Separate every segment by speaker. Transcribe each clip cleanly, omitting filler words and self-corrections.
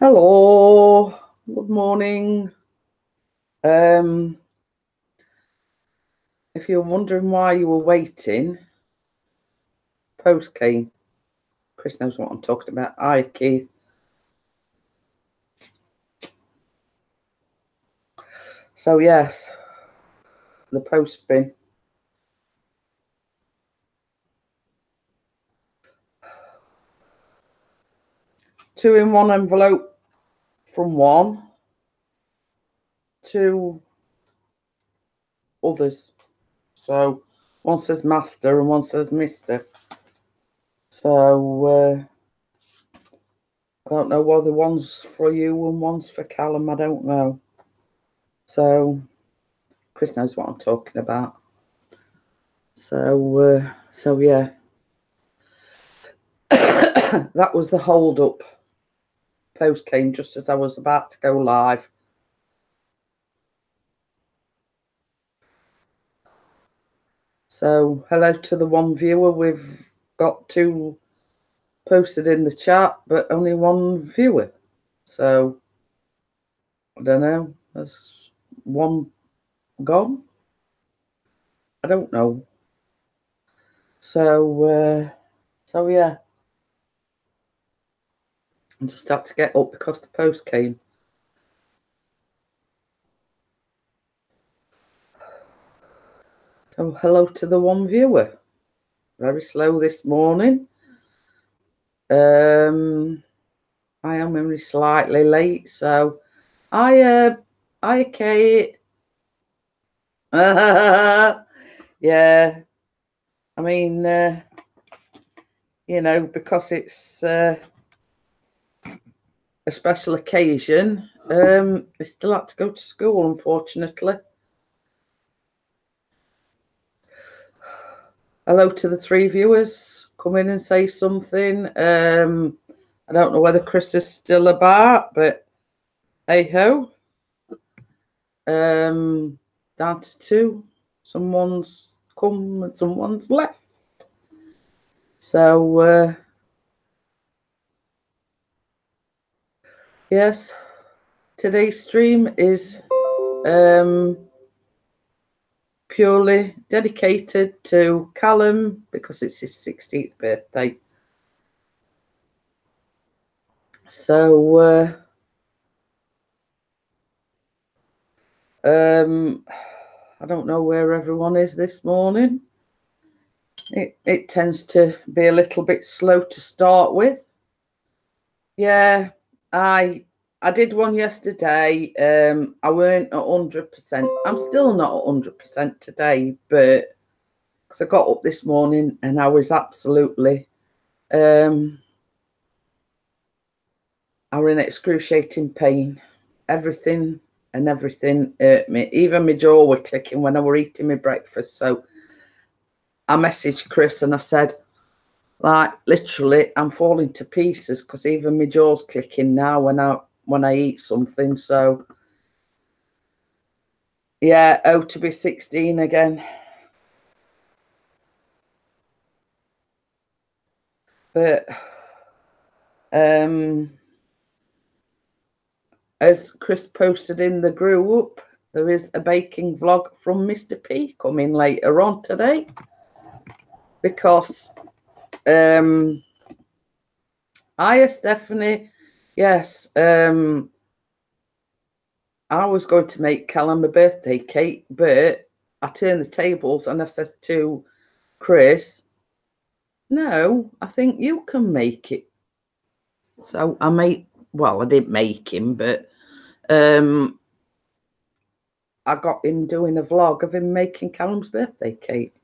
Speaker 1: Hello, good morning. If you're wondering why you were waiting, post came. Chris knows what I'm talking about. Hi, Keith. So yes, the post bin. Two in one envelope from one, two others. So one says Master and one says Mister. So I don't know whether one's for you and one's for Callum. I don't know. So Chris knows what I'm talking about. So yeah. That was the hold up. Post came just as I was about to go live. So hello to the one viewer. We've got two posted in the chat, but only one viewer. So I don't know. There's one gone. I don't know. So yeah. I just had to get up because the post came. So hello to the one viewer. Very slow this morning. I am only slightly late, so I Kate. Yeah. I mean, because it's a special occasion, I still had to go to school, unfortunately. Hello to the three viewers. Come in and say something. I don't know whether Chris is still about, but hey ho. Down to two. Someone's come and someone's left. So yes, today's stream is purely dedicated to Callum because it's his 16th birthday. So I don't know where everyone is this morning. It tends to be a little bit slow to start with. Yeah, I did one yesterday. I weren't 100%. I'm still not 100% today, but because I got up this morning and I was absolutely I was in excruciating pain. Everything hurt me. Even my jaw was clicking when I were eating my breakfast. So I messaged Chris and I said, like, literally, I'm falling to pieces because even my jaw's clicking now when I eat something. So yeah, to be 16 again. But as Chris posted in the group, there is a baking vlog from Mr. P coming later on today because hiya Stephanie. Yes, I was going to make Callum a birthday cake, but I turned the tables and I said to Chris, no, I think you can make it. So I didn't make him, but I got him doing a vlog of him making Callum's birthday cake.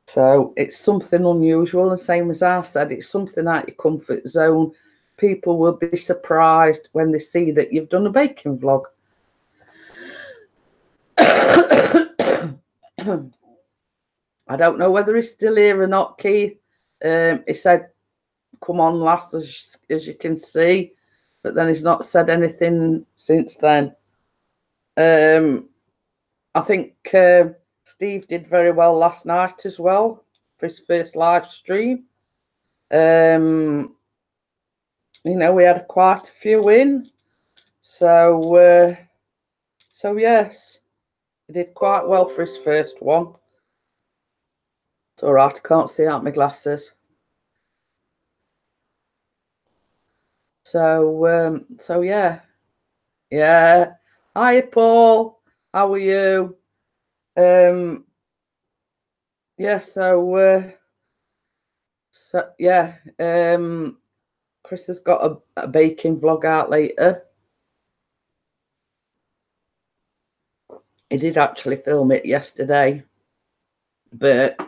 Speaker 1: So it's something unusual, and same as I said, it's something out of your comfort zone. People will be surprised when they see that you've done a baking vlog. I don't know whether he's still here or not, Keith. He said, come on, lass, as you can see. But then he's not said anything since then. I think Steve did very well last night as well for his first live stream. you know, we had quite a few in. So, so yes, he did quite well for his first one. It's all right, I can't see out my glasses. So yeah. Yeah. Hi, Paul. How are you? Yeah, so yeah, Chris has got a baking vlog out later. He did actually film it yesterday, but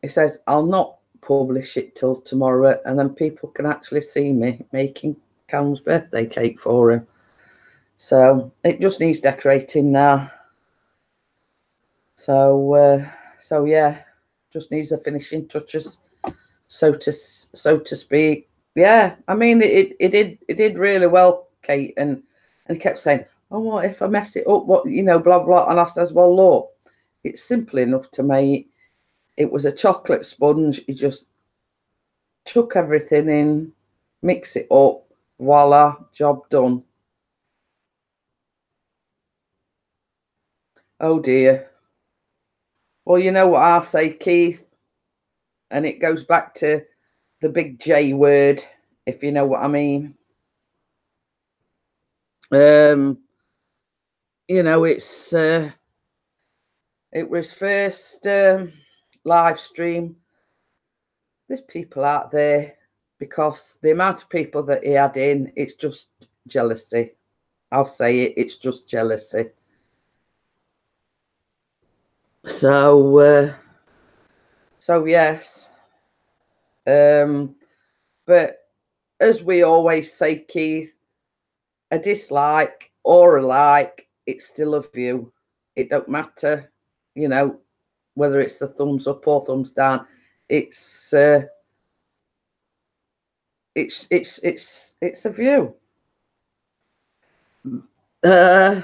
Speaker 1: he says I'll not publish it till tomorrow, and then people can actually see me making Callum's birthday cake for him. So it just needs decorating now. So yeah, just needs the finishing touches, so to speak. Yeah, I mean it did really well, Kate, and kept saying, "Oh, what if I mess it up? What, you know, blah blah." And I says, "Well, look, it's simple enough to make. It was a chocolate sponge. You just chuck everything in, mix it up, voila, job done." Oh dear. Well, you know what I say, Keith, and it goes back to the big J word, if you know what I mean. Um, you know, it was first live stream. There's people out there, because the amount of people that he had in, it's just jealousy. I'll say it, it's just jealousy. So so yes. But as we always say, Keith, a dislike or a like, it's still a view. It don't matter, you know, whether it's the thumbs up or thumbs down. It's it's a view. Uh,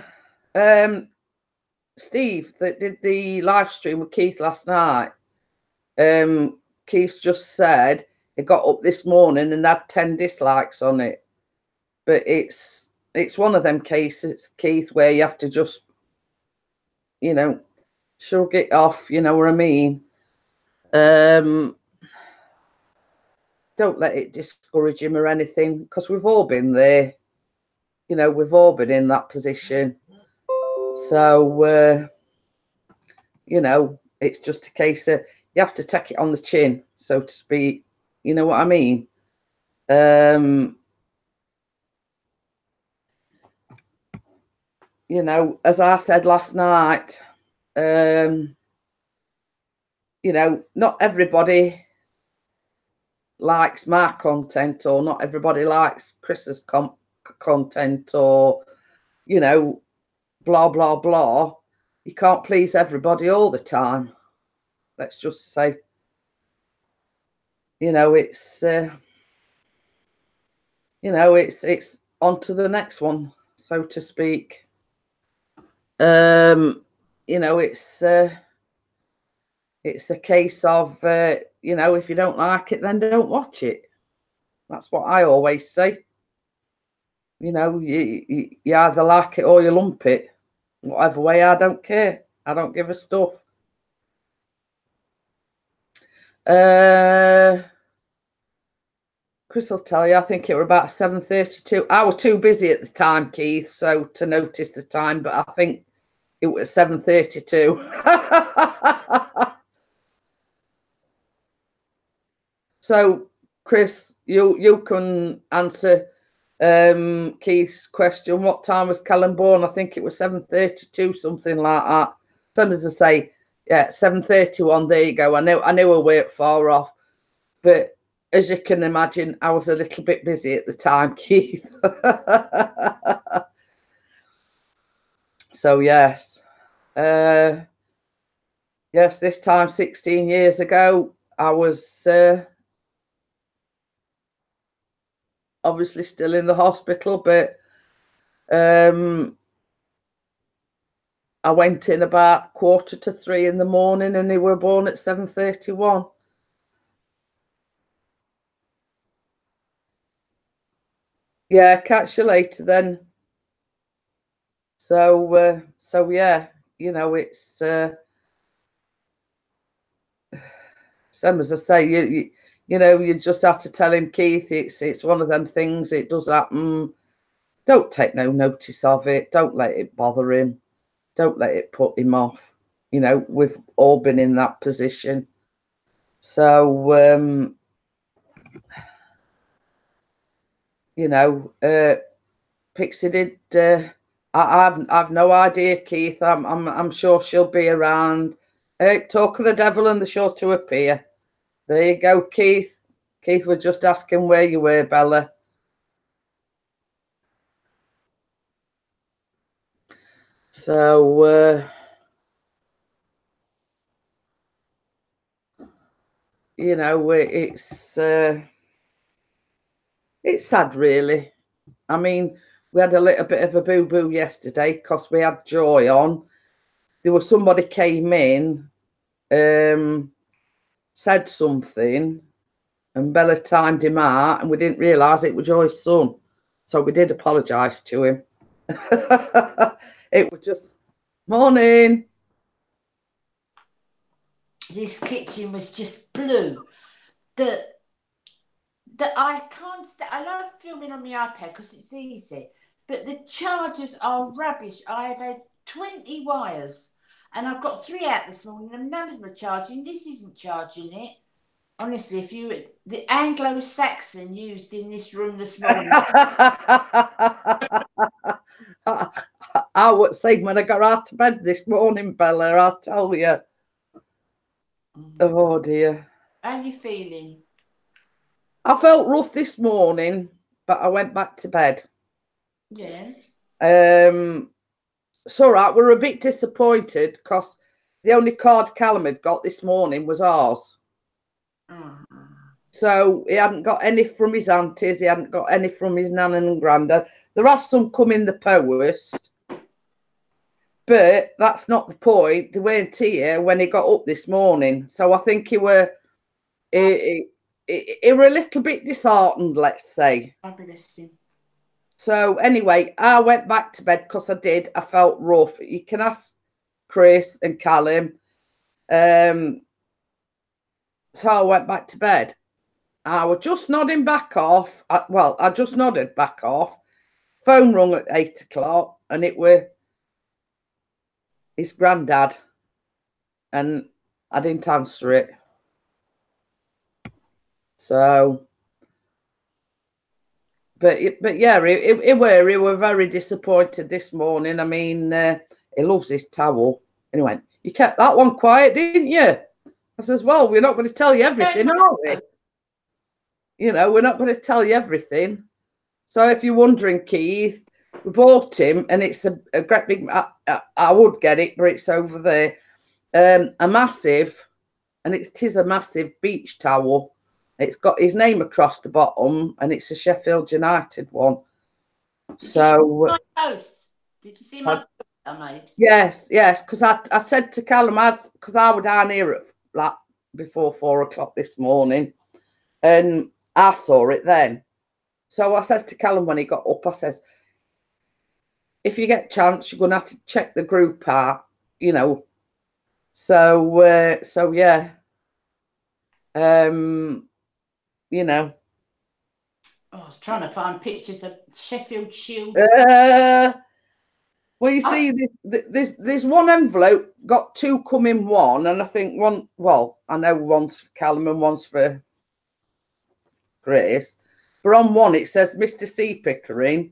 Speaker 1: Steve, that did the live stream with Keith last night. Keith just said he got up this morning and had 10 dislikes on it. But it's one of them cases, Keith, where you have to just, you know, shrug it off, you know what I mean? Don't let it discourage him or anything, because we've all been there. You know, we've all been in that position. So, you know, it's just a case of you have to take it on the chin, so to speak. You know what I mean? You know, as I said last night, you know, not everybody likes my content, or not everybody likes Chris's content, or, you know, blah, blah, blah. You can't please everybody all the time. Let's just say, you know, it's on to the next one, so to speak. You know, it's a case of, you know, if you don't like it, then don't watch it. That's what I always say. You know, you either like it or you lump it. Whatever way, I don't care. I don't give a stuff. Chris will tell you, I think it were about 7:32. I was too busy at the time, Keith, so to notice the time, but I think it was 7:32. So, Chris, you can answer Keith's question. What time was Callum born? I think it was 7:32, something like that. Same as I say, yeah, 7:31. There you go. I knew we weren't far off, but as you can imagine, I was a little bit busy at the time, Keith. So yes, yes, this time 16 years ago, I was obviously still in the hospital, but I went in about 2:45 in the morning, and they were born at 7:31. Yeah, catch you later then. So yeah, it's same as I say. You just have to tell him, Keith. It's one of them things. It does happen. Don't take no notice of it. Don't let it bother him. Don't let it put him off. We've all been in that position. So Pixie did. I've no idea, Keith. I'm sure she'll be around. Talk of the devil and the sure to appear. There you go, Keith. Keith was just asking where you were, Bella. So it's sad, really. I mean, we had a little bit of a boo-boo yesterday because we had Joy on. There was somebody came in, said something, and Bella timed him out, and we didn't realise it was Joy's son. So we did apologise to him. It was just, morning.
Speaker 2: This kitchen was just blue. That I can't. I love filming on my iPad because it's easy, but the chargers are rubbish. I have had 20 wires, and I've got 3 out this morning, and none of them are charging. This isn't charging it. Honestly, the Anglo-Saxon used in this room this morning.
Speaker 1: I would say when I got out of bed this morning, Bella, I'll tell you. Oh dear.
Speaker 2: How are you feeling?
Speaker 1: I felt rough this morning, but I went back to bed.
Speaker 2: Yeah.
Speaker 1: It's all right. We're a bit disappointed because the only card Callum had got this morning was ours. So he hadn't got any from his aunties. He hadn't got any from his nan and granddad. There are some come in the post, but that's not the point. They weren't here when he got up this morning. So I think he were a little bit disheartened, let's say. So anyway, I went back to bed because I felt rough. You can ask Chris and Callum. So I went back to bed. I was just nodding back off. I just nodded back off. Phone rung at 8 o'clock, and it were his granddad, and I didn't answer it. So, but yeah, he were very disappointed this morning. I mean, he loves his towel. And he went, "You kept that one quiet, didn't you?" I says, "Well, we're not going to tell you everything, are we? We're not going to tell you everything. So if you're wondering, Keith, we bought him, and it's a great big. I would get it, but it's over there. A massive, and it is a massive beach towel. It's got his name across the bottom, and it's a Sheffield United one. So,
Speaker 2: did you see my post I made?
Speaker 1: Yes, because I said to Callum, because I was down here at like before 4 o'clock this morning, and I saw it then. So I says to Callum when he got up, I says, if you get a chance, you're going to have to check the group out, So yeah,
Speaker 2: I was trying to find pictures of Sheffield Shield.
Speaker 1: Well, you see, there's one envelope got 2 come in one, and I think one. Well, I know one's for Callum and one's for Grace. But on one it says Mr. C. Pickering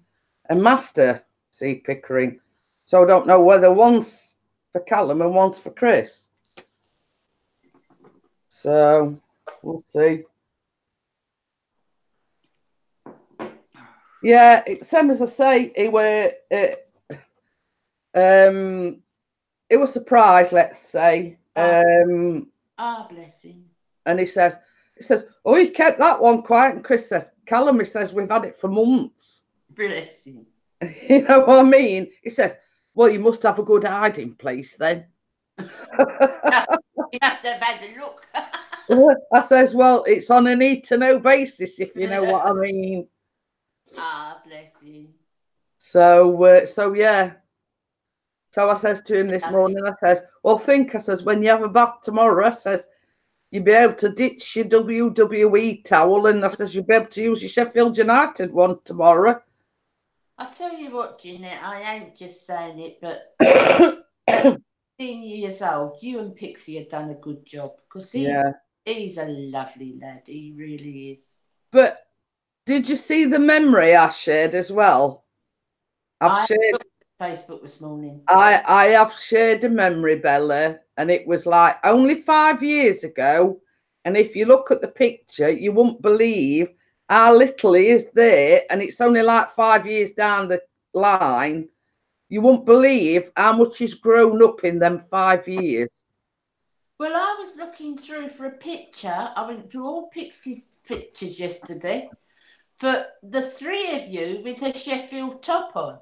Speaker 1: and Master C. Pickering. So I don't know whether one's for Callum and one's for Chris. So we'll see. Yeah, same as I say, it was surprised, let's say.
Speaker 2: Bless him.
Speaker 1: And he says, "Oh, he kept that one quiet." And Chris says, "Callum," he says, "we've had it for months."
Speaker 2: Bless him.
Speaker 1: You know what I mean? He says, "Well, you must have a good hiding place then."
Speaker 2: He must have had a look.
Speaker 1: I says, "Well, it's on a need to know basis, if you know what I mean."
Speaker 2: Ah, bless him.
Speaker 1: So yeah. So I says to him this morning, I says, well, I says, when you have a bath tomorrow, I says, you'll be able to ditch your WWE towel, and I says, you'll be able to use your Sheffield United one tomorrow.
Speaker 2: I tell you what, Jeanette, I ain't just saying it, but at 16 years old, you and Pixie have done a good job because he's a lovely lad. He really is.
Speaker 1: But did you see the memory I shared as well?
Speaker 2: I shared Facebook this morning.
Speaker 1: I have shared a memory, Bella, and it was like only 5 years ago. And if you look at the picture, you won't believe how little he is there. And it's only like 5 years down the line. You won't believe how much he's grown up in them 5 years.
Speaker 2: Well, I was looking through for a picture. I went through all Pixie's pictures yesterday for the three of you with a Sheffield top on.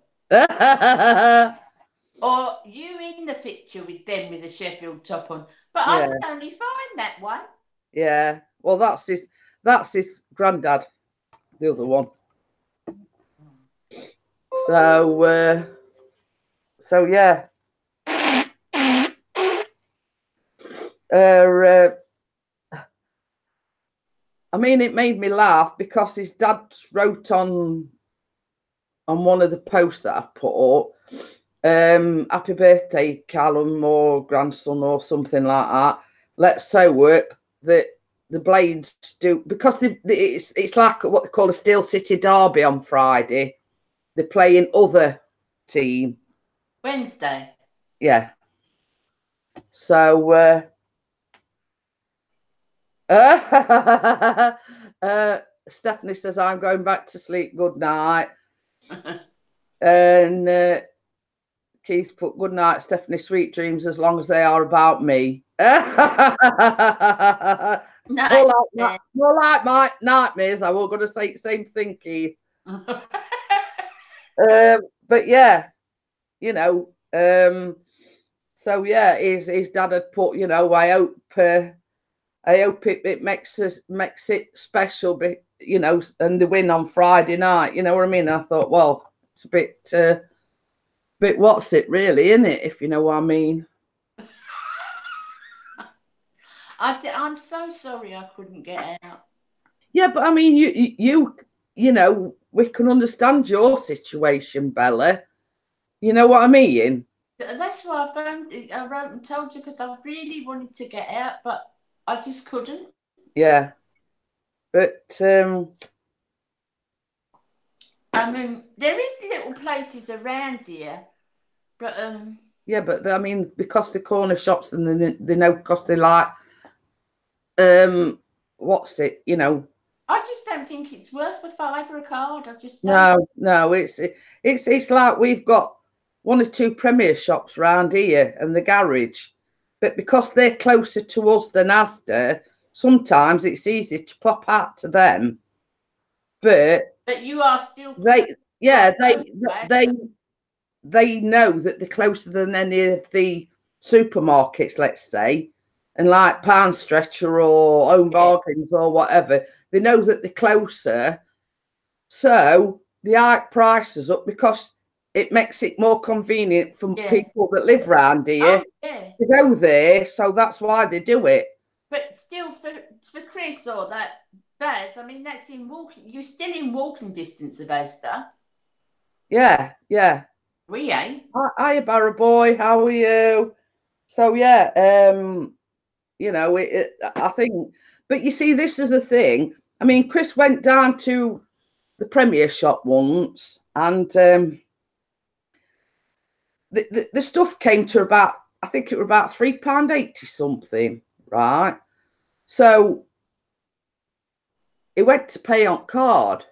Speaker 2: Or you in the picture with them with a Sheffield top on. But I can only find that one.
Speaker 1: Yeah. Well, that's his granddad, the other one. So yeah. I mean, it made me laugh because his dad wrote on one of the posts that I put, happy birthday, Callum, or grandson, or something like that. Let's hope that the Blades do, because it's like what they call a Steel City derby on Friday. They're playing other team.
Speaker 2: Wednesday.
Speaker 1: Yeah. So Stephanie says, I'm going back to sleep. Good night. And Keith put, good night, Stephanie. Sweet dreams as long as they are about me. More like my nightmares. I was going to say the same thing, Keith. But yeah, so yeah, his dad had put, I hope it makes it special, but and the win on Friday night, you know what I mean? I thought, well, it's a bit what's it really, isn't it? If you know what I mean.
Speaker 2: I'm so sorry I couldn't get out.
Speaker 1: Yeah, but I mean, you know, we can understand your situation, Bella. You know what I mean?
Speaker 2: That's why I wrote and told you, because I really wanted to get out, but I just couldn't.
Speaker 1: Yeah, but
Speaker 2: I mean, there is little places around here, but
Speaker 1: yeah, but I mean, because the corner shops and they know because they like what's it,
Speaker 2: I just don't think it's worth a fiver a card. I just don't.
Speaker 1: No, it's like we've got one or two Premier shops around here and the garage, but because they're closer to us than Asda, sometimes it's easy to pop out to them. But
Speaker 2: you are still
Speaker 1: they know that they're closer than any of the supermarkets, let's say, and like Pound Stretcher or Home Bargains or whatever. They know that they're closer, so they hike prices up because it makes it more convenient for people that live around here to go there. So that's why they do it.
Speaker 2: But still, for Chris or that Baz, I mean, that's in walking. You're still in walking distance of Asda.
Speaker 1: Yeah.
Speaker 2: We ain't.
Speaker 1: Hiya, Barra boy. How are you? So yeah, I think. But you see, this is the thing. I mean, Chris went down to the Premier shop once, and the stuff came to about, I think it was about £3.80 something, right? So he went to pay on card.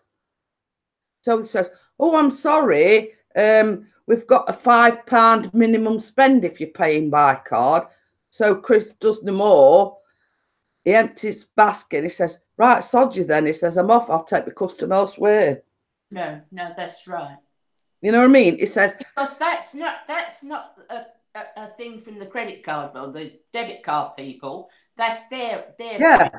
Speaker 1: So he says, "Oh, I'm sorry, we've got a £5 minimum spend if you're paying by card." So Chris does no more. He empties his basket. He says, "Right, sod you then." He says, "I'm off. I'll take the customer elsewhere."
Speaker 2: No, that's right.
Speaker 1: You know what I mean? It says,
Speaker 2: because that's not a thing from the credit card or the debit card people. That's their
Speaker 1: yeah.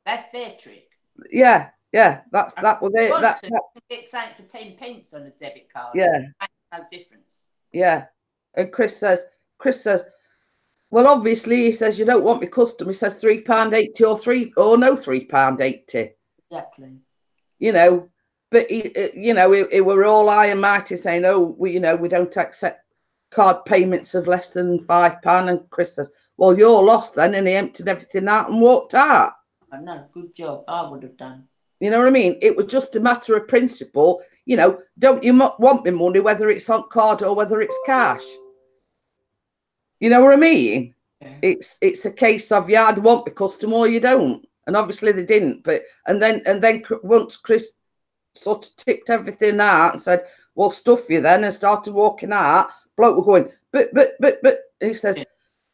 Speaker 2: That's their trick.
Speaker 1: Yeah. Yeah, that was it.
Speaker 2: Want to get something for 10 pence on a debit card.
Speaker 1: Yeah.
Speaker 2: Makes no difference.
Speaker 1: Yeah. And Chris says, well, obviously, he says, you don't want me custom. He says £3.80 or no £3.80.
Speaker 2: Exactly.
Speaker 1: You know, but it were all high and mighty saying, oh, we don't accept card payments of less than £5. And Chris says, well, you're lost then. And he emptied everything out and walked out.
Speaker 2: I know, good job. I would have done.
Speaker 1: You know what I mean? It was just a matter of principle. You know, don't you want my money, whether it's on card or whether it's cash? You know what I mean? Yeah. It's a case of you either want the customer or you don't. And obviously they didn't. But and then once Chris sort of tipped everything out and said, well, stuff you then, and started walking out, bloke were going, but he says,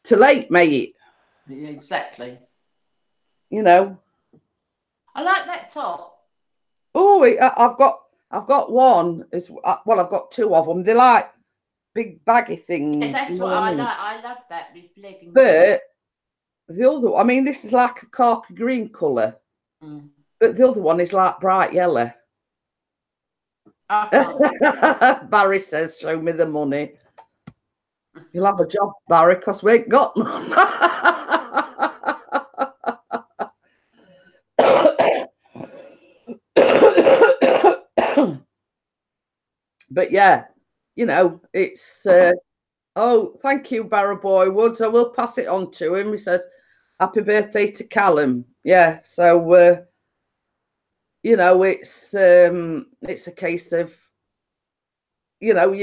Speaker 1: too late, mate.
Speaker 2: Yeah, exactly.
Speaker 1: You know.
Speaker 2: I like that top.
Speaker 1: Oh, I've got one. Well, I've got two of them. They're like big baggy things.
Speaker 2: Yeah, that's what I like. I love that with leggings.
Speaker 1: But the other, I mean, this is like a khaki green colour. Mm. But the other one is like bright yellow. Barry says, show me the money. You'll have a job, Barry, because we ain't got none. But yeah, you know, it's oh, thank you, Barry Boy Woods. I will pass it on to him. He says, happy birthday to Callum. Yeah, so you know, it's a case of, you know,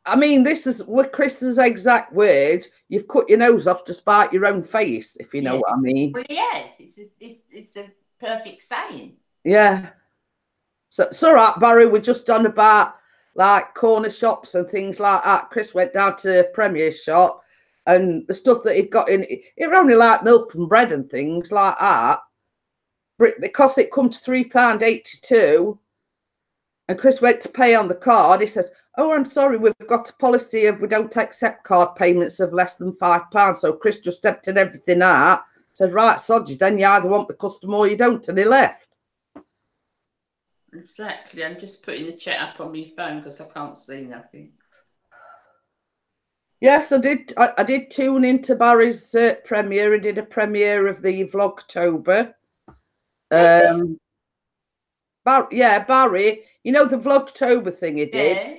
Speaker 1: I mean, this is with Chris's exact word. You've cut your nose off to spite your own face, if you know what I mean.
Speaker 2: Well, yes, it's a perfect saying.
Speaker 1: Yeah. So it's all right, Barry. We're just on about like corner shops and things like that. Chris went down to Premier's shop, and the stuff that he'd got in it were only like milk and bread and things like that. But because it come to £3.82, and Chris went to pay on the card, he says, oh, I'm sorry, we've got a policy of we don't accept card payments of less than £5. So Chris just emptied everything out, said, right, sod you, then you either want the customer or you don't, and he left.
Speaker 2: Exactly. I'm just putting the chat up on my phone because I can't see nothing.
Speaker 1: Yes, I did. I did tune into Barry's premiere. He did a premiere of the Vlogtober. Barry, you know the Vlogtober thing he did? Yeah.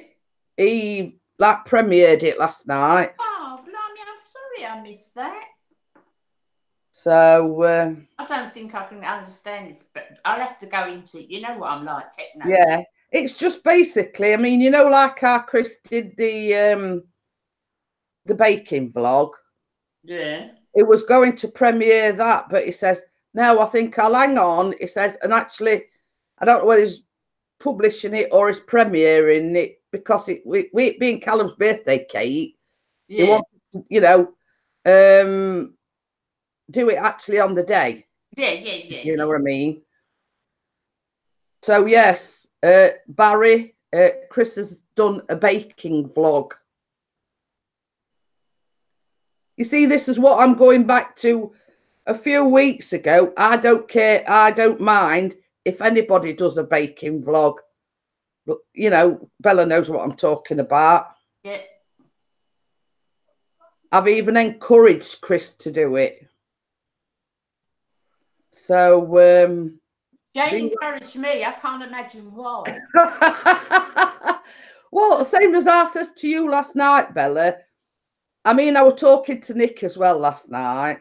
Speaker 1: He like premiered it last night.
Speaker 2: Oh, blimey, I'm sorry I missed that.
Speaker 1: So
Speaker 2: I don't think I can understand this, but I'll have to go into it. You know what I'm like, techno.
Speaker 1: Yeah, it's just basically, I mean, you know, like how Chris did the baking vlog.
Speaker 2: Yeah.
Speaker 1: It was going to premiere that, but he says, no, I think I'll hang on. He says, and actually, I don't know whether he's publishing it or he's premiering it because it being Callum's birthday cake, yeah. He wanted to, you know, do it actually on the day.
Speaker 2: Yeah.
Speaker 1: You know what I mean? So yes, Barry, Chris has done a baking vlog. You see, this is what I'm going back to a few weeks ago. I don't care. I don't mind if anybody does a baking vlog. But, you know, Bella knows what I'm talking about.
Speaker 2: Yeah.
Speaker 1: I've even encouraged Chris to do it. So,
Speaker 2: Jane encouraged me. I can't imagine why.
Speaker 1: Well, same as I said to you last night, Bella. I mean, I was talking to Nick as well last night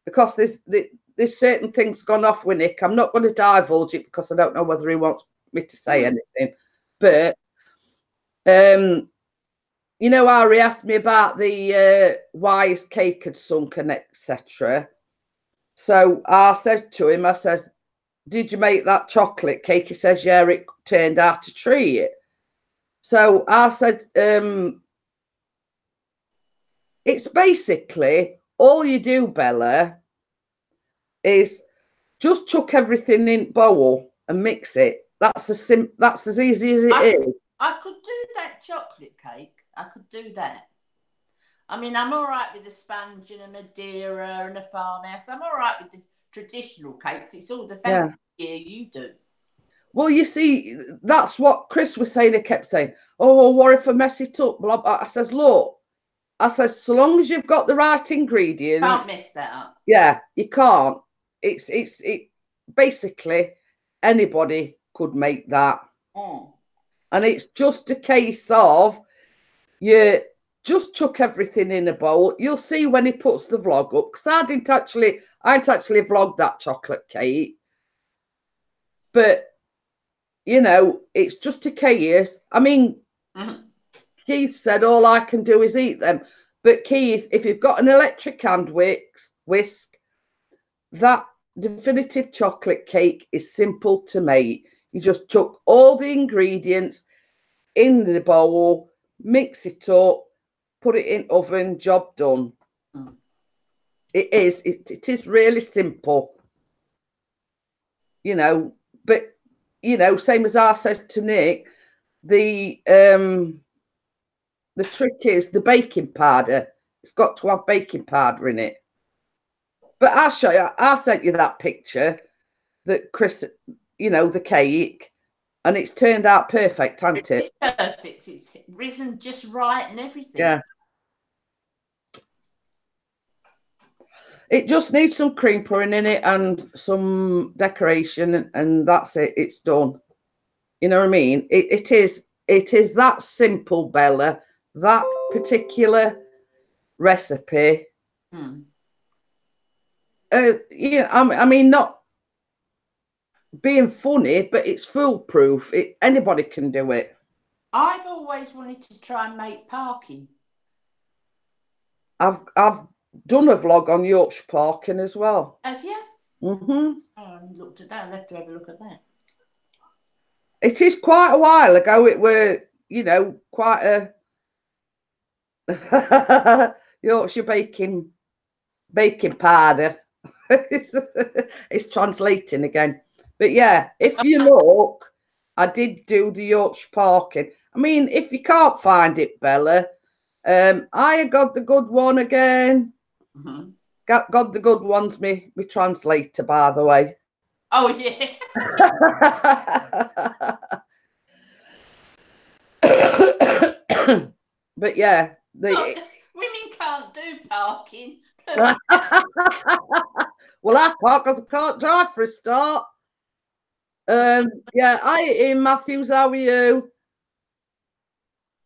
Speaker 1: because there's certain things gone off with Nick. I'm not going to divulge it because I don't know whether he wants me to say anything. But, you know, Ari asked me about the why his cake had sunken, etc. So I said to him, I says, did you make that chocolate cake? He says, yeah, it turned out a treat. So I said, it's basically all you do, Bella, is just chuck everything in bowl and mix it. That's as easy as it is.
Speaker 2: I could do that chocolate cake. I could do that. I mean, I'm all right with the sponge and a Madeira and a farmhouse. I'm all right with the traditional cakes. It's all the fancy Yeah, you do.
Speaker 1: Well, you see, that's what Chris was saying. He kept saying, "Oh, well, what if I mess it up?" Blah, blah. I says, "Look," I says, "so long as you've got the right ingredients,
Speaker 2: Can't mess that up."
Speaker 1: yeah, you can't. It basically anybody could make that, and it's just a case of you just chuck everything in a bowl. You'll see when he puts the vlog up, because I didn't actually vlog that chocolate cake, but you know, it's just a case. I mean, Keith said all I can do is eat them, but Keith, if you've got an electric hand whisk, that definitive chocolate cake is simple to make. You just chuck all the ingredients in the bowl, mix it up, put it in oven, job done. It is really simple, you know, but you know, same as I said to Nick, the trick is the baking powder. It's got to have baking powder in it. But I'll show you, I sent you that picture that Chris, you know, the cake, and it's turned out perfect, hasn't it?
Speaker 2: It's perfect. It's risen just right and everything.
Speaker 1: Yeah. It just needs some cream pouring in it and some decoration, and that's it. It's done. You know what I mean? It is that simple, Bella. That particular recipe. Yeah, I mean, not being funny, but it's foolproof. Anybody can do it.
Speaker 2: I've always wanted to try and make parking.
Speaker 1: I've done a vlog on Yorkshire parking as well.
Speaker 2: Have you?
Speaker 1: Oh,
Speaker 2: I haven't looked at that. I'll have to have a look at that.
Speaker 1: It is quite a while ago. It were, you know, quite a Yorkshire baking powder. It's translating again. But yeah, if you look, I did do the Yorkshire parking. I mean, if you can't find it, Bella, I got the good one again. Got the good one's me translator, by the way.
Speaker 2: Oh yeah.
Speaker 1: But yeah,
Speaker 2: women can't do parking.
Speaker 1: Well, I can't because I can't drive for a start. Yeah, hi Ian Matthews, how are you?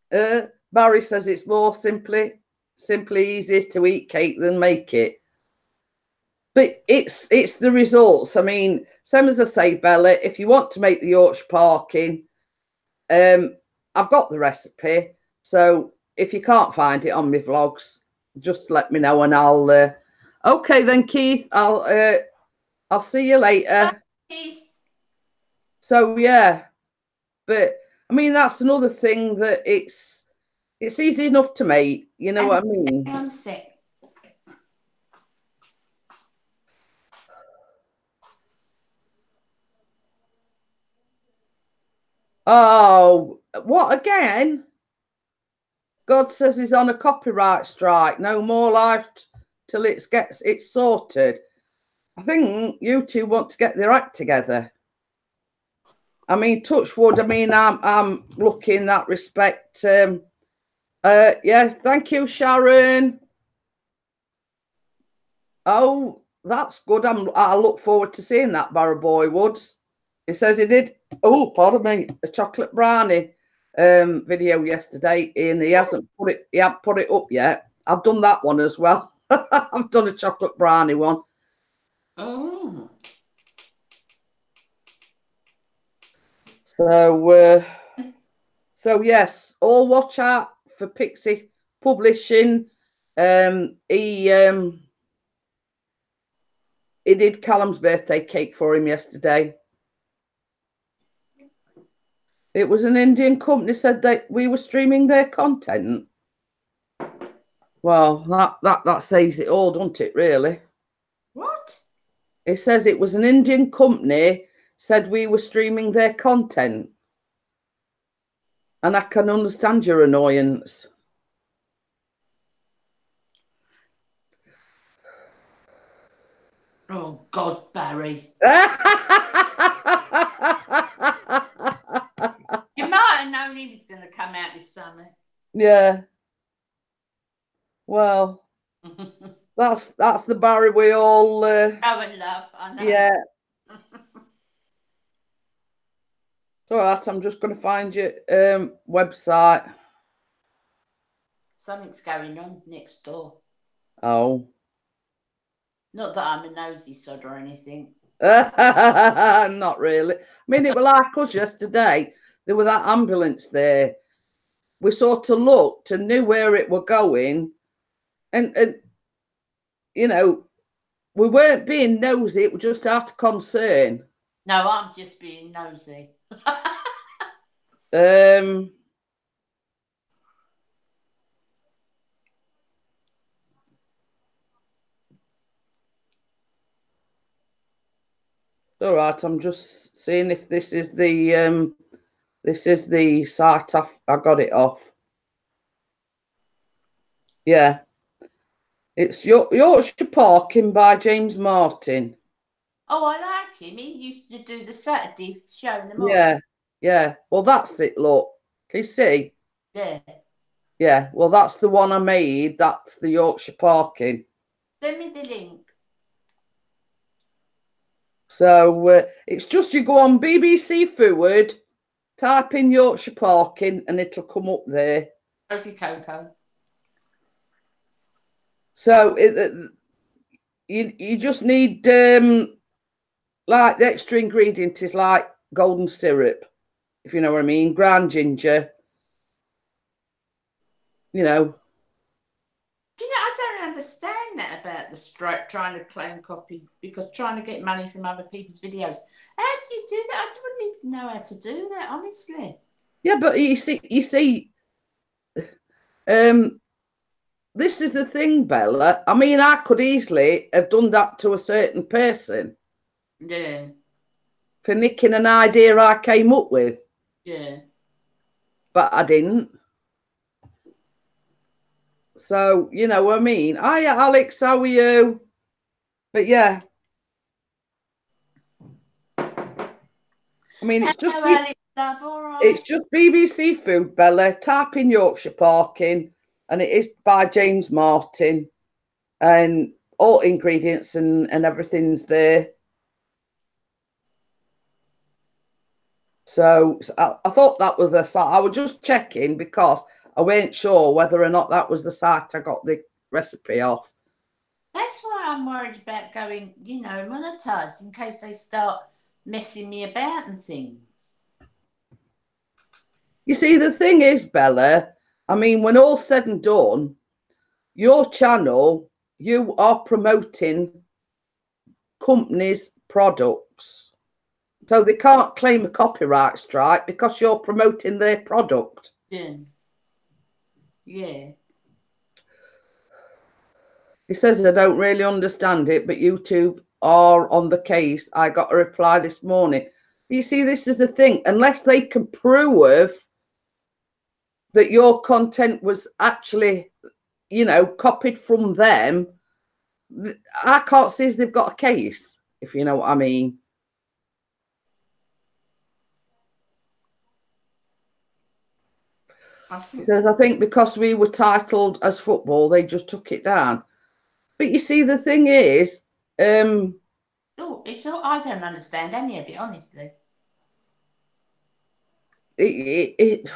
Speaker 1: Barry says it's more simply easier to eat cake than make it. But it's the results. I mean, same as I say, Bella, if you want to make the Yorkshire parking, I've got the recipe. So if you can't find it on my vlogs, just let me know and I'll okay then, Keith, I'll see you later.
Speaker 2: Keith.
Speaker 1: So yeah, but I mean that's another thing that it's easy enough to make, you know what I mean?
Speaker 2: Hang on a sec.
Speaker 1: Oh, what again? God says he's on a copyright strike. No more live till it gets sorted. I think you two want to get their act together. I mean, touch wood. I mean, I'm lucky in that respect. Yeah, thank you, Sharon. Oh, that's good. I look forward to seeing that, Barrow Boy Woods. He says he did. Oh, pardon me, a chocolate brownie video yesterday, and he hasn't put it up yet. I've done that one as well. I've done a chocolate brownie one.
Speaker 2: Oh.
Speaker 1: So yes, all watch out for Pixie Publishing. He did Callum's birthday cake for him yesterday. It was an Indian company said that we were streaming their content. Well, that says it all, doesn't it, really?
Speaker 2: What?
Speaker 1: It says it was an Indian company said we were streaming their content. And I can understand your annoyance.
Speaker 2: Oh, God, Barry.
Speaker 1: Yeah. Well, that's the Barry we all.
Speaker 2: Oh, and love, I know.
Speaker 1: Yeah. It's all right. I'm just going to find your website.
Speaker 2: Something's going on next door.
Speaker 1: Oh.
Speaker 2: Not that I'm a nosy sod or anything.
Speaker 1: Not really. I mean, it was like us yesterday. There was that ambulance there. We sort of looked and knew where it were going, and you know, we weren't being nosy. It was just out of concern.
Speaker 2: No, I'm just being nosy.
Speaker 1: Um, all right. I'm just seeing if this is the site I got it off. Yeah, it's Yorkshire Parking by James Martin.
Speaker 2: Oh, I like him. He used to do the Saturday showing them off.
Speaker 1: Yeah, yeah. Well, that's it. Look, can you see?
Speaker 2: Yeah.
Speaker 1: Yeah. Well, that's the one I made. That's the Yorkshire Parking.
Speaker 2: Send me the link.
Speaker 1: So it's just you go on BBC Forward, type in Yorkshire Parking, and it'll come up there.
Speaker 2: Okay, Coco.
Speaker 1: So you just need like the extra ingredient is like golden syrup, if you know what I mean, ground ginger. You know.
Speaker 2: Do you know, I don't understand that about the strike trying to claim copy because trying to get money from other people's videos. How do you do that? I wouldn't even know how to do that, honestly.
Speaker 1: Yeah, but you see, this is the thing, Bella. I mean, I could easily have done that to a certain person
Speaker 2: Yeah.
Speaker 1: for nicking an idea I came up with,
Speaker 2: Yeah.
Speaker 1: but I didn't. So, you know what I mean? Hiya, Alex, how are you? But yeah, I mean,
Speaker 2: Hello, Alex, love, all
Speaker 1: it's
Speaker 2: right.
Speaker 1: just BBC Food, Bella. Type in Yorkshire Parking, and it is by James Martin, and all ingredients and everything's there. So I thought that was the site. I was just checking because I weren't sure whether or not that was the site I got the recipe off.
Speaker 2: That's why I'm worried about going, monetized in case they start messing me about and things.
Speaker 1: You see, the thing is, Bella, I mean, when all's said and done, your channel, you are promoting companies' products. So they can't claim a copyright strike because you're promoting their product.
Speaker 2: Yeah. Yeah.
Speaker 1: He says, I don't really understand it, but YouTube are on the case. I got a reply this morning. You see, this is the thing. Unless they can prove that your content was actually, copied from them, I can't see as they've got a case, if you know what I mean. He says, I think because we were titled as football, they just took it down. But you see, the thing is,
Speaker 2: it's all I don't understand any of it, honestly.
Speaker 1: It's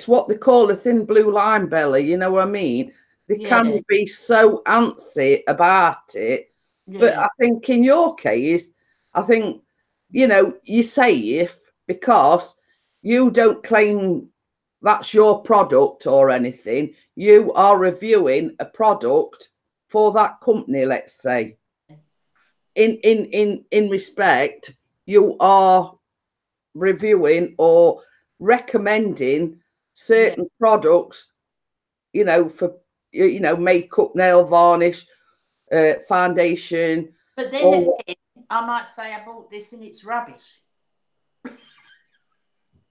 Speaker 1: what they call a thin blue line, Bella. You know what I mean? They can be so antsy about it, but I think in your case, I think you're safe because you don't claim that's your product or anything. You are reviewing a product for that company, let's say. In respect, you are reviewing or recommending certain products, for makeup, nail varnish, foundation.
Speaker 2: But then again, I might say I bought this and it's rubbish.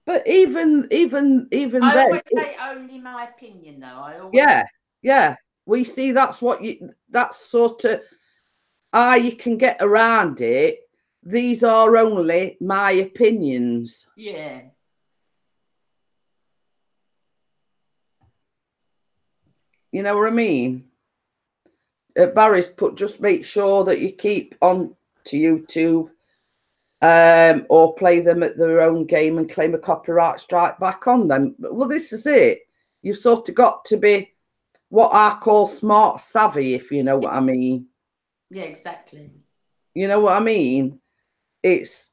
Speaker 1: But even
Speaker 2: I
Speaker 1: then,
Speaker 2: always say only my opinion, though. I always
Speaker 1: yeah. We see that's sort of how you can get around it. These are only my opinions.
Speaker 2: Yeah.
Speaker 1: You know what I mean? Barry's put, just make sure that you keep on to YouTube, or play them at their own game and claim a copyright strike back on them. Well, this is it. You've sort of got to be what I call smart savvy, if you know what I mean.
Speaker 2: Yeah, exactly.
Speaker 1: You know what I mean? It's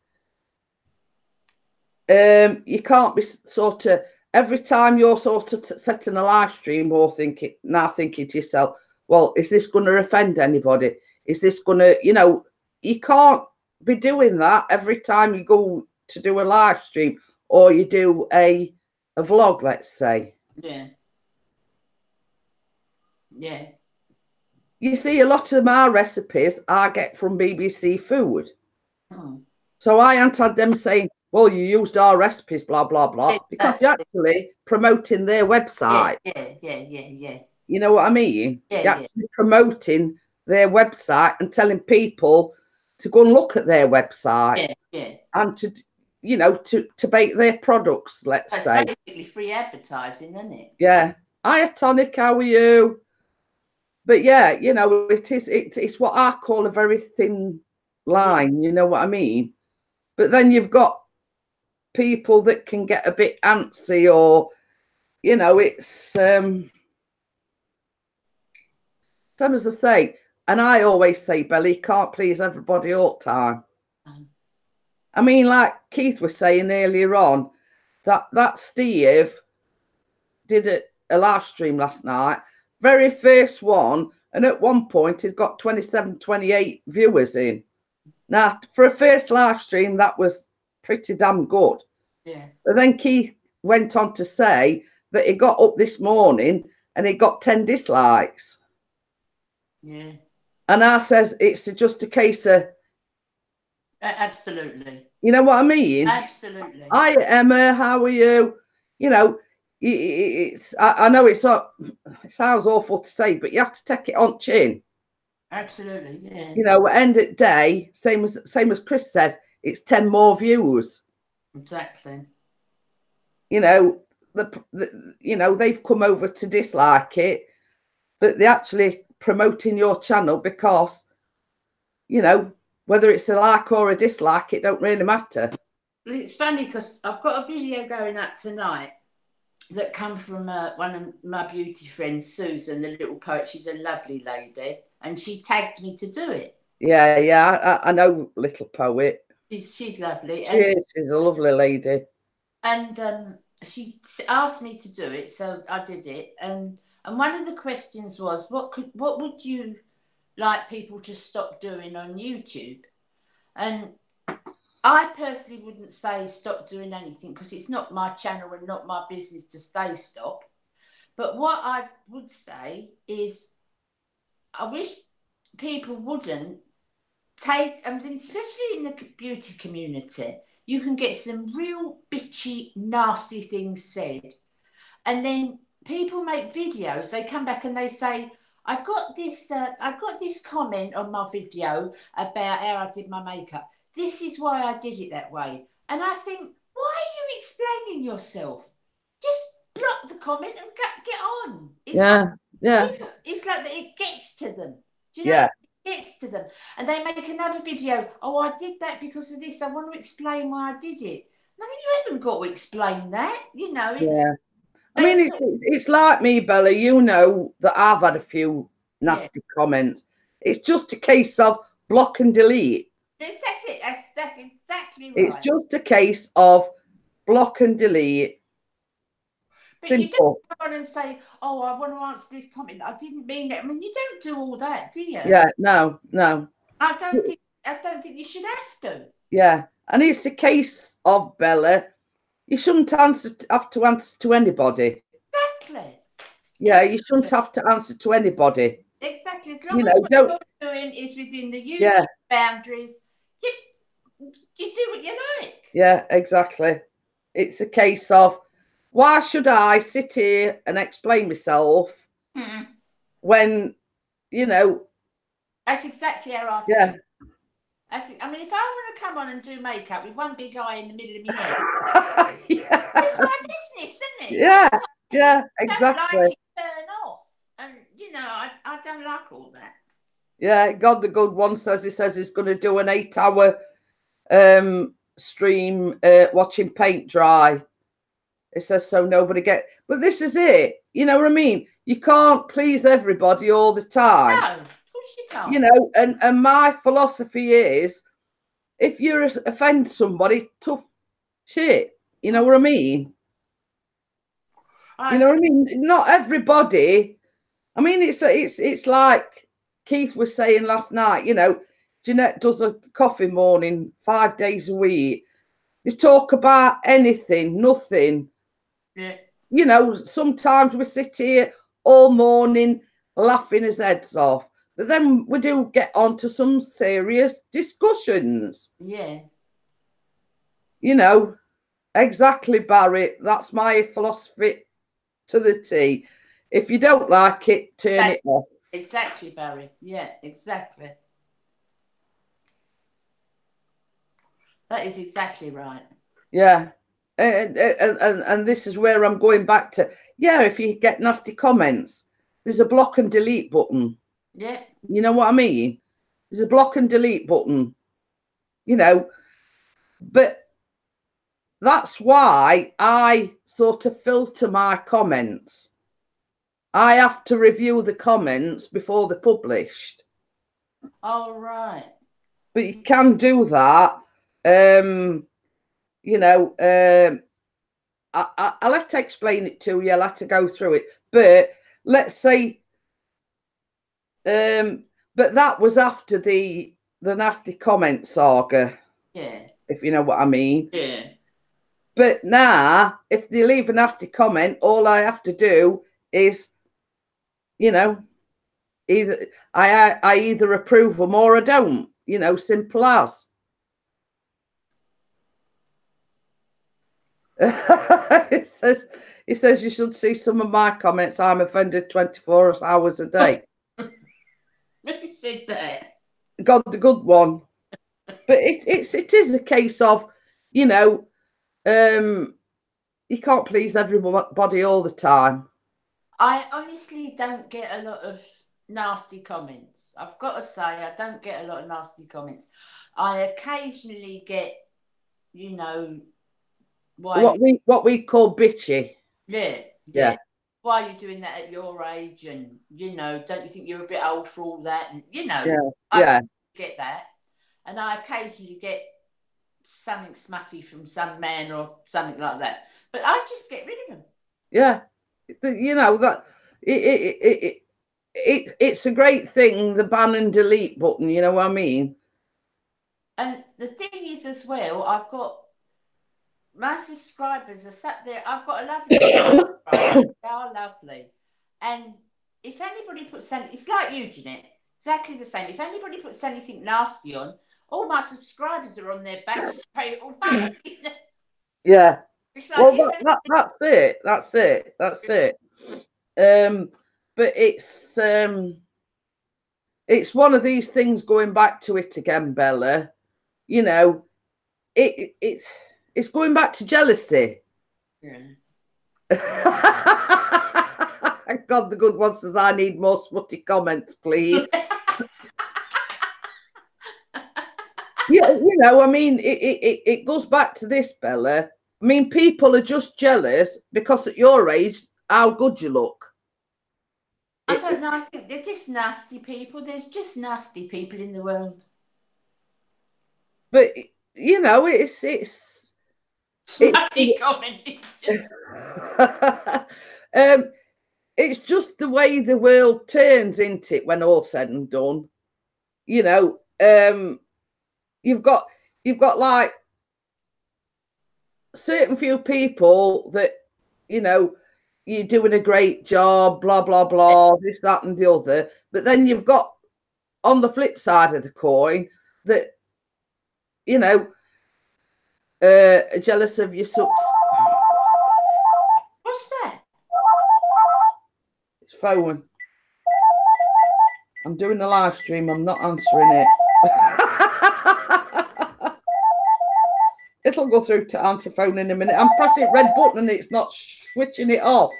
Speaker 1: you can't be sort of, every time you're sort of setting a live stream or thinking to yourself, well, is this going to offend anybody? Is this going to, you can't be doing that every time you go to do a live stream or you do a vlog, let's say.
Speaker 2: Yeah. Yeah.
Speaker 1: You see, a lot of my recipes I get from BBC Food.
Speaker 2: Hmm.
Speaker 1: So I ain't had them saying, well, you used our recipes, blah, blah, blah, because you're actually promoting their website.
Speaker 2: Yeah.
Speaker 1: You know what I mean?
Speaker 2: Yeah,
Speaker 1: you're actually promoting their website and telling people to go and look at their website.
Speaker 2: Yeah.
Speaker 1: And to, to bake their products, let's say.
Speaker 2: It's basically free advertising, isn't it?
Speaker 1: Yeah. Hiya, Tonic, how are you? But yeah, it's what I call a very thin line, you know what I mean? But then you've got people that can get a bit antsy, or, it's same as I say, and I always say, Belly, can't please everybody all the time. I mean, like Keith was saying earlier on, that Steve did a live stream last night, very first one, and at one point he'd got 27, 28 viewers in. Now, for a first live stream, that was pretty damn good.
Speaker 2: Yeah.
Speaker 1: But then Keith went on to say that he got up this morning and he got 10 dislikes.
Speaker 2: Yeah.
Speaker 1: And I says, it's just a case of...
Speaker 2: Absolutely.
Speaker 1: You know what I mean?
Speaker 2: Absolutely.
Speaker 1: Hi, Emma, how are you? I know it sounds awful to say, but you have to take it on chin.
Speaker 2: Absolutely, yeah.
Speaker 1: End of day, same as Chris says, it's 10 more views.
Speaker 2: Exactly.
Speaker 1: They've come over to dislike it, but they're actually promoting your channel because, whether it's a like or a dislike, it don't really matter.
Speaker 2: It's funny because I've got a video going up tonight that come from one of my beauty friends, Susan, the little poet. She's a lovely lady, and she tagged me to do it.
Speaker 1: Yeah, I know little poet.
Speaker 2: She's lovely.
Speaker 1: She's a lovely lady.
Speaker 2: And she asked me to do it, so I did it. And one of the questions was, what would you like people to stop doing on YouTube? And I personally wouldn't say stop doing anything because it's not my channel and not my business to say stop. But what I would say is I wish people wouldn't take, especially in the beauty community, you can get some real bitchy, nasty things said. And then people make videos, they come back and they say, I got this comment on my video about how I did my makeup. This is why I did it that way. And I think, why are you explaining yourself? Just block the comment and get on. It's like that it gets to them. Do you know?
Speaker 1: Yeah.
Speaker 2: It gets to them. And they make another video. Oh, I did that because of this. I want to explain why I did it. And I think you haven't got to explain that. It's
Speaker 1: I mean, it's like me, Bella. You know that I've had a few nasty comments. It's just a case of block and delete.
Speaker 2: That's it. That's exactly right.
Speaker 1: It's just a case of block and delete.
Speaker 2: But
Speaker 1: simple.
Speaker 2: You don't come on and say, "Oh, I want to answer this comment. I didn't mean it." I mean, you don't do all that, do you?
Speaker 1: Yeah, no.
Speaker 2: I don't think you should have to.
Speaker 1: Yeah, and it's a case of, Bella, you shouldn't have to answer to anybody.
Speaker 2: Exactly.
Speaker 1: Yeah, you shouldn't have to answer to anybody.
Speaker 2: Exactly. As long as what you're doing is within the YouTube boundaries, you do what you like.
Speaker 1: Yeah, exactly. It's a case of, why should I sit here and explain myself when,
Speaker 2: That's exactly how I feel. Yeah. I mean, if I want to come on and do makeup with one big eye in the middle of my head, it's my business, isn't it?
Speaker 1: Yeah, exactly.
Speaker 2: Don't like it, turn off. And you know, I don't like all that.
Speaker 1: Yeah, God the Good One says he's going to do an 8-hour stream watching paint dry. It says so nobody but this is it. You know what I mean? You can't please everybody all the time.
Speaker 2: No, of course you can't.
Speaker 1: You know, and my philosophy is, if you offend somebody, tough shit. You know what I mean? You know what I mean? Not everybody. I mean, it's like Keith was saying last night. You know, Jeanette does a coffee morning 5 days a week. They talk about anything, nothing.
Speaker 2: Yeah.
Speaker 1: You know, sometimes we sit here all morning laughing his heads off, but then we do get on to some serious discussions.
Speaker 2: Yeah.
Speaker 1: You know, exactly, Barry. That's my philosophy to the T. If you don't like it, turn it off.
Speaker 2: Exactly, Barry. Yeah, exactly. That is exactly right.
Speaker 1: Yeah. And this is where I'm going back to. Yeah, if you get nasty comments, there's a block and delete button.
Speaker 2: Yeah.
Speaker 1: You know what I mean? There's a block and delete button. You know, but that's why I sort of filter my comments. I have to review the comments before they're published.
Speaker 2: All right.
Speaker 1: But you can do that. You know, I'll have to explain it to you. I'll have to go through it. But let's say, but that was after the nasty comment saga.
Speaker 2: Yeah.
Speaker 1: If you know what I mean.
Speaker 2: Yeah.
Speaker 1: But now, if they leave a nasty comment, all I have to do is, you know, either I either approve them or I don't. You know, simple as. It says you should see some of my comments. I'm offended 24 hours a day.
Speaker 2: Who said that?
Speaker 1: God the Good One. But it is a case of, you know, you can't please everybody all the time.
Speaker 2: I honestly don't get a lot of nasty comments. I've got to say, I don't get a lot of nasty comments. I occasionally get, you know,
Speaker 1: What we call bitchy.
Speaker 2: Yeah. Why are you doing that at your age? And, you know, don't you think you're a bit old for all that? And, you know, I get that. And I occasionally get something smutty from some man or something like that. But I just get rid of them.
Speaker 1: Yeah. You know, that it's a great thing, the ban and delete button, you know what I mean?
Speaker 2: And the thing is as well, I've got my subscribers are sat there. I've got a lovely subscribers. They are lovely. And if anybody puts anything, it's like you, Jeanette, exactly the same. If anybody puts anything nasty on, all my subscribers are on their back straight away.
Speaker 1: Yeah.
Speaker 2: It's like,
Speaker 1: Well, that's it. That's it. That's it. But it's one of these things, going back to it again, Bella. You know, it's going back to jealousy.
Speaker 2: Yeah.
Speaker 1: God the Good One says, I need more smutty comments, please. Yeah, you know, I mean, it goes back to this, Bella. I mean, people are just jealous because at your age, how good you look.
Speaker 2: I don't know. I think they're just nasty people. There's just nasty people in the world.
Speaker 1: But you know, it's
Speaker 2: smutty comment.
Speaker 1: It's just the way the world turns, isn't it? When all's said and done, you know, you've got like certain few people that, you know, you're doing a great job, blah blah blah, this, that, and the other. But then you've got on the flip side of the coin that, you know, are jealous of your success.
Speaker 2: What's that?
Speaker 1: It's phone. I'm doing a live stream. I'm not answering it. It'll go through to answer phone in a minute. I'm pressing red button and it's not switching it off.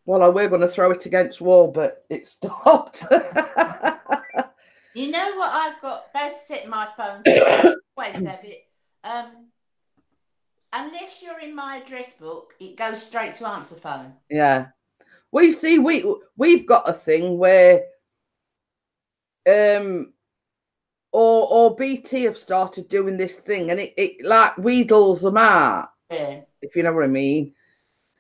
Speaker 1: Well, I were going to throw it against wall, but it stopped.
Speaker 2: You know what I've got? Best set my phone to always have it. Unless you're in my address book, it goes straight to answer phone.
Speaker 1: Yeah. Well, you see, we've got a thing where or BT have started doing this thing, and it like wheedles them out.
Speaker 2: Yeah.
Speaker 1: If you know what I mean.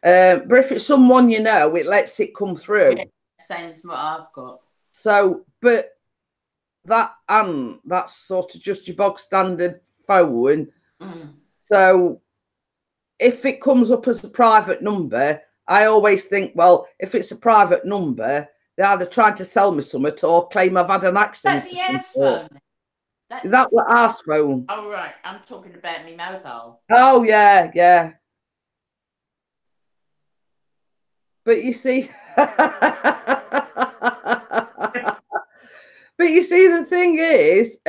Speaker 1: But if it's someone you know, it lets it come through.
Speaker 2: Yeah, same as what I've got.
Speaker 1: So, but that's sort of just your bog standard phone.
Speaker 2: Mm.
Speaker 1: So if it comes up as a private number, I always think, well, if it's a private number, they're either trying to sell me something or claim I've had an accident.
Speaker 2: That's the house phone.
Speaker 1: That's the house phone.
Speaker 2: Oh, right. I'm talking about me mobile.
Speaker 1: Oh, yeah, yeah. But you see, but you see, the thing is,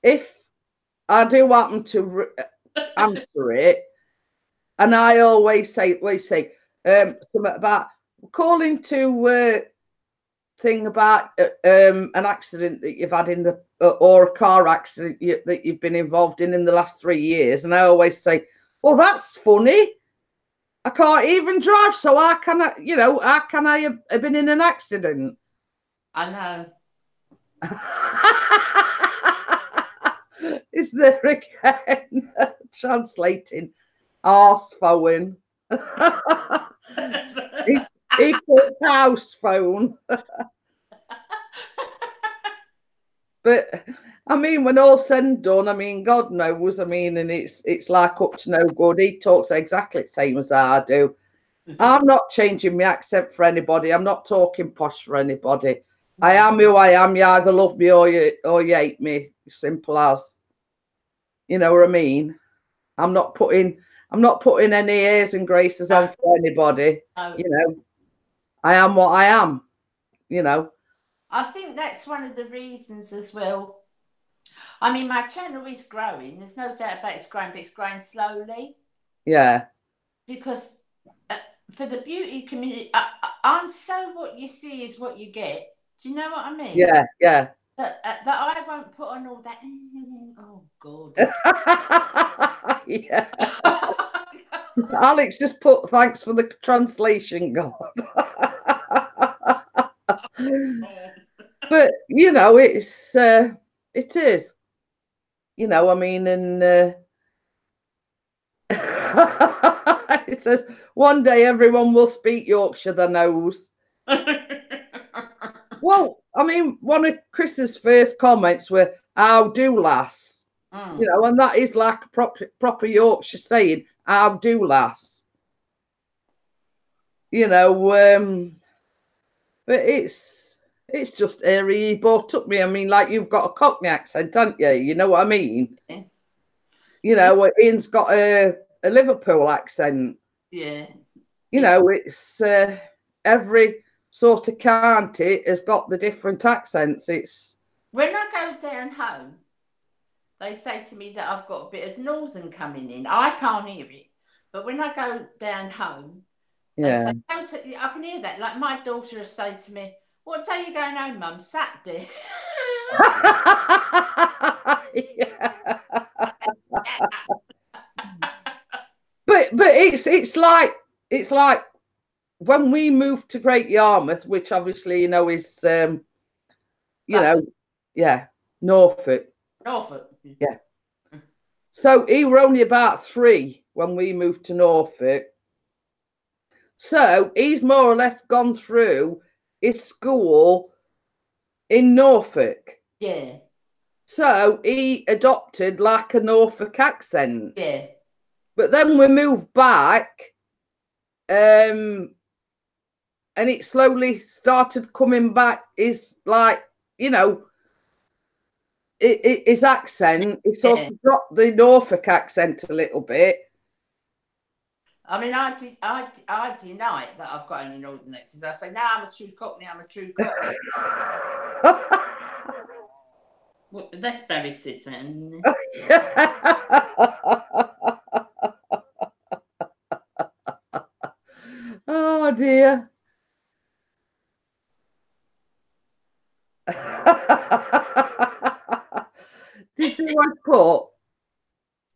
Speaker 1: if I do happen to answer it, and I always say, something about calling to thing about an accident that you've had in the or a car accident that you've been involved in the last 3 years, and I always say, well, that's funny. I can't even drive, so how can I have been in an accident?
Speaker 2: I know.
Speaker 1: Is there again translating arse phone? Equal house phone. But I mean, when all's said and done, I mean, God knows, I mean, and it's like up to no good. He talks exactly the same as I do. I'm not changing my accent for anybody. I'm not talking posh for anybody. I am who I am. You either love me or you hate me. Simple as. You know what I mean? I'm not putting any airs and graces on for anybody. You know, I am what I am. You know.
Speaker 2: I think that's one of the reasons as well. I mean, my channel is growing. There's no doubt about it's growing, but it's growing slowly.
Speaker 1: Yeah.
Speaker 2: Because for the beauty community, I'm so what you see is what you get. Do you know what I mean?
Speaker 1: Yeah, yeah.
Speaker 2: That I won't put on all that. Oh God.
Speaker 1: Yeah. Alex just put thanks for the translation, God. But you know, it is. You know, I mean, and it says one day everyone will speak Yorkshire, the nose. Well, I mean, one of Chris's first comments were, "How do, lass?" You know, and that is like a proper Yorkshire saying, "How do, lass?" You know, but it's just airy brought up me. I mean, like you've got a Cockney accent, haven't you? You know what I mean?
Speaker 2: Yeah.
Speaker 1: You know, Ian's got a Liverpool accent.
Speaker 2: Yeah.
Speaker 1: You know, it's every sort of county has got the different accents. It's
Speaker 2: when I go down home, they say to me that I've got a bit of northern coming in. I can't hear it, but when I go down home, they say, I can hear that. Like my daughter will say to me, "What day are you going home, Mum? Saturday."
Speaker 1: But it's like when we moved to Great Yarmouth, which obviously you know is Norfolk. Yeah. So he were only about 3 when we moved to Norfolk. So he's more or less gone through his school in Norfolk.
Speaker 2: Yeah.
Speaker 1: So he adopted like a Norfolk accent.
Speaker 2: Yeah.
Speaker 1: But then we moved back, and it slowly started coming back. Is like, you know, his accent, he sort of dropped the Norfolk accent a little bit.
Speaker 2: I mean, I deny it that I've got any northern accents. I say, no, I'm a true Cockney. I'm a true Cockney. Well, that's very sitting.
Speaker 1: Oh dear. Do you see what I put?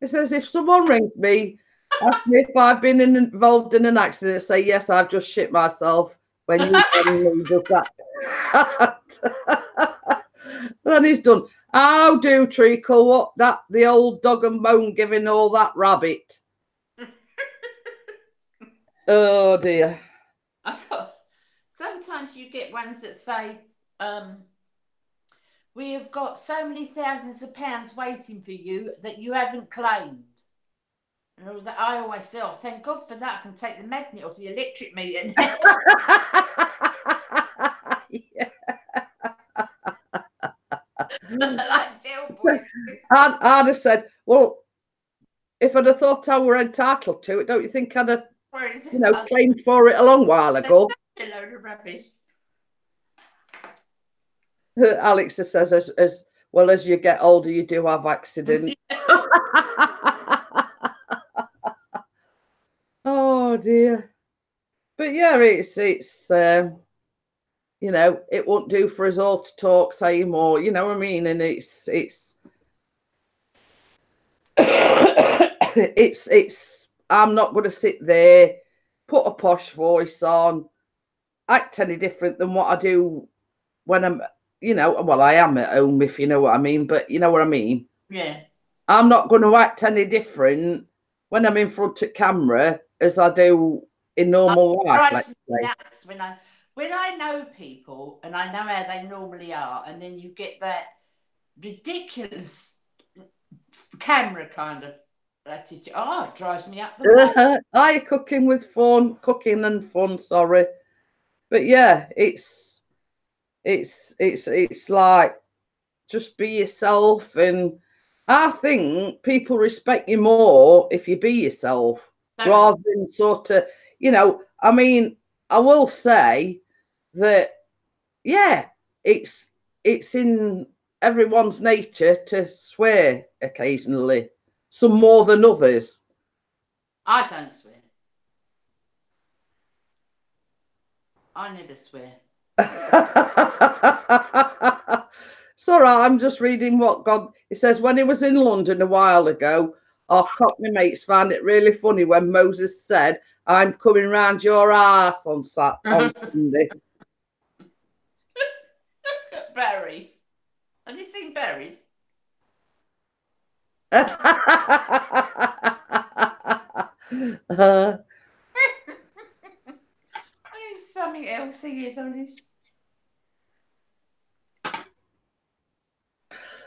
Speaker 1: It says, if someone rings me, ask me if I've been involved in an accident, say, yes, I've just shit myself. When you does that. Then he's done. How do Treacle? What that the old dog and bone giving all that rabbit? Oh dear.
Speaker 2: Sometimes you get ones that say, we have got so many thousands of pounds waiting for you that you haven't claimed. And I always say, oh, thank God for that. I can take the magnet off the electric meter now. Like Del Boys.
Speaker 1: I'd have said, well, if I'd have thought I were entitled to it, don't you think I'd have, claimed for it a long while ago?
Speaker 2: A load of rubbish.
Speaker 1: Alex says, as well as you get older, you do have accidents. Oh dear. But yeah, it's it won't do for us all to talk, say more, you know what I mean? And it's I'm not going to sit there, put a posh voice on, act any different than what I do when I'm, well, I am at home, if you know what I mean, but you know what I mean?
Speaker 2: Yeah.
Speaker 1: I'm not going to act any different when I'm in front of camera as I do in normal life.
Speaker 2: When I know people and I know how they normally are, and then you get that ridiculous camera kind of attitude. Oh, it drives me up the wall.
Speaker 1: Cooking and fun, sorry. But yeah, it's like just be yourself, and I think people respect you more if you be yourself rather than sort of, I mean, I will say that, yeah, it's in everyone's nature to swear occasionally, some more than others.
Speaker 2: I don't swear. I never swear.
Speaker 1: It's all right, I'm just reading what God. It says, when he was in London a while ago, our Cockney mates found it really funny when Moses said, I'm coming round your ass on Sunday.
Speaker 2: Berries. Have you seen berries? There's something else he is on this.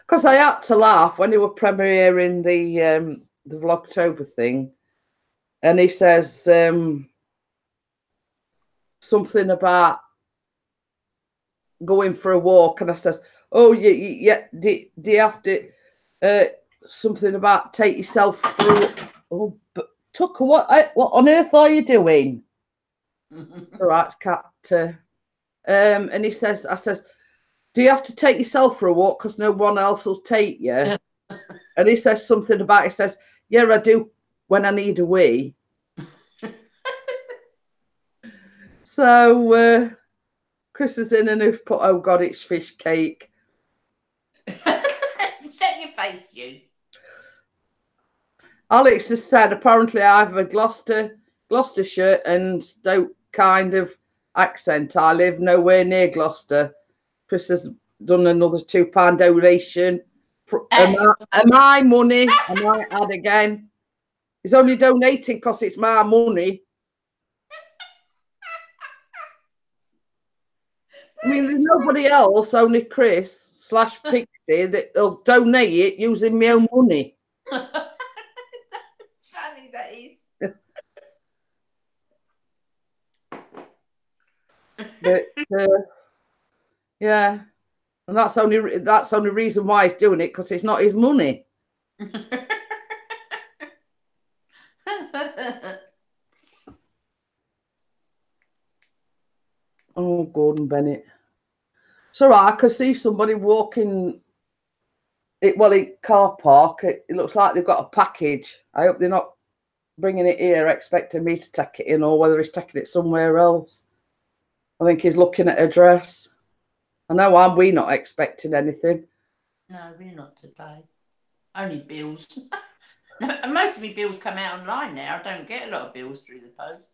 Speaker 1: Because I had to laugh when he were premiering the Vlogtober thing, and he says something about going for a walk, and I says, "Oh, yeah, do you have to something about take yourself through?" Oh, but Tucker, what on earth are you doing? All right, cat. And he says, I says, do you have to take yourself for a walk because no one else will take you? And he says something about, he says, yeah, I do when I need a wee. So Chris is in and who's put, oh God, it's fish cake.
Speaker 2: Shut your face, you.
Speaker 1: Alex has said, apparently I have a Gloucestershire and Stoke kind of accent. I live nowhere near Gloucester. Chris has done another £2 donation. My money, I might add again. He's only donating because it's my money. I mean, there's nobody else, only Chris / Pixie, that'll donate it using my own money.
Speaker 2: Funny that is.
Speaker 1: But yeah, and that's only reason why he's doing it, because it's not his money. Oh, Gordon Bennett. So I could see somebody walking in car park. It looks like they've got a package. I hope they're not bringing it here expecting me to take it in, or whether he's taking it somewhere else. I think he's looking at a dress. I know we're not expecting anything.
Speaker 2: No, we're not today. Only bills. No, most of my bills come out online now. I don't get a lot of bills through the post.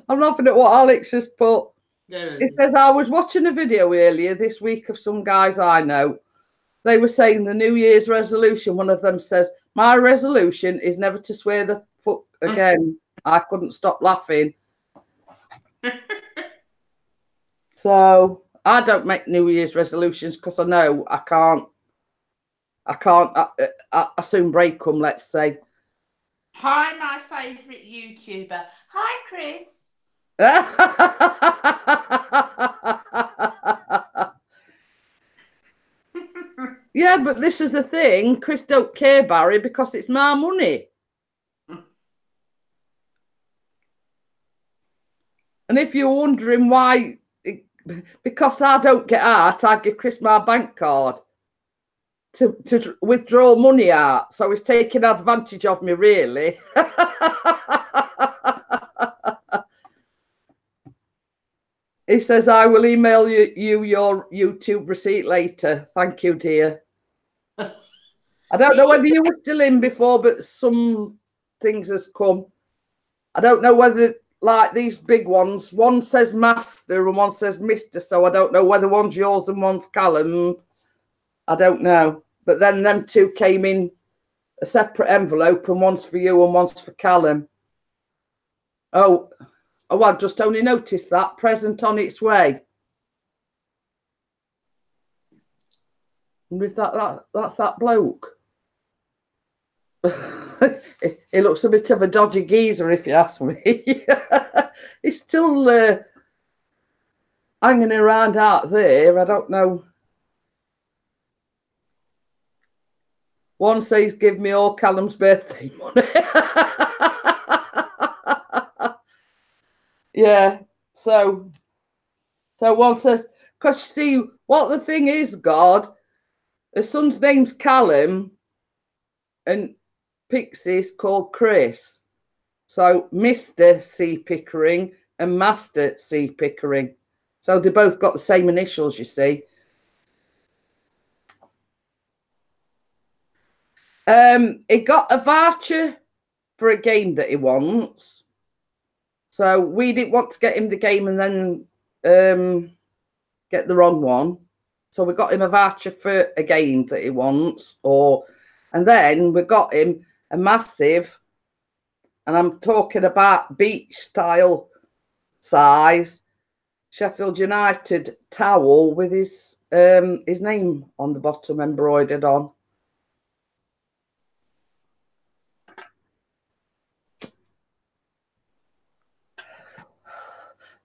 Speaker 1: I'm laughing at what Alex has put.
Speaker 2: Yeah.
Speaker 1: It says, I was watching a video earlier this week of some guys I know. They were saying the New Year's resolution. One of them says, my resolution is never to swear the fuck again. I couldn't stop laughing. So I don't make New Year's resolutions because I know I can't. I soon break them, let's say.
Speaker 2: Hi, my favourite YouTuber. Hi, Chris.
Speaker 1: Yeah, but this is the thing. Chris don't care, Barry, because it's my money. And if you're wondering why, because I don't get out, I give Chris my bank card to withdraw money out. So he's taking advantage of me, really. He says, I will email you your YouTube receipt later. Thank you, dear. I don't know whether you were still in before, but some things has come. I don't know whether, like these big ones, one says Master and one says Mister, so I don't know whether one's yours and one's Callum. I don't know. But then them two came in a separate envelope, and one's for you and one's for Callum. Oh, I've just only noticed that. Present on its way. And with that's that bloke. He looks a bit of a dodgy geezer, if you ask me. He's still hanging around out there. I don't know. One says, give me all Callum's birthday money. Yeah. So one says, because see, what the thing is, God, his son's name's Callum and Pixie's called Chris. So Mr. C. Pickering and Master C. Pickering. So they both got the same initials, you see. He got a voucher for a game that he wants. So we didn't want to get him the game and then get the wrong one. So we got him a voucher for a game that he wants, and then we got him a massive, and I'm talking about beach style size, Sheffield United towel with his name on the bottom embroidered on.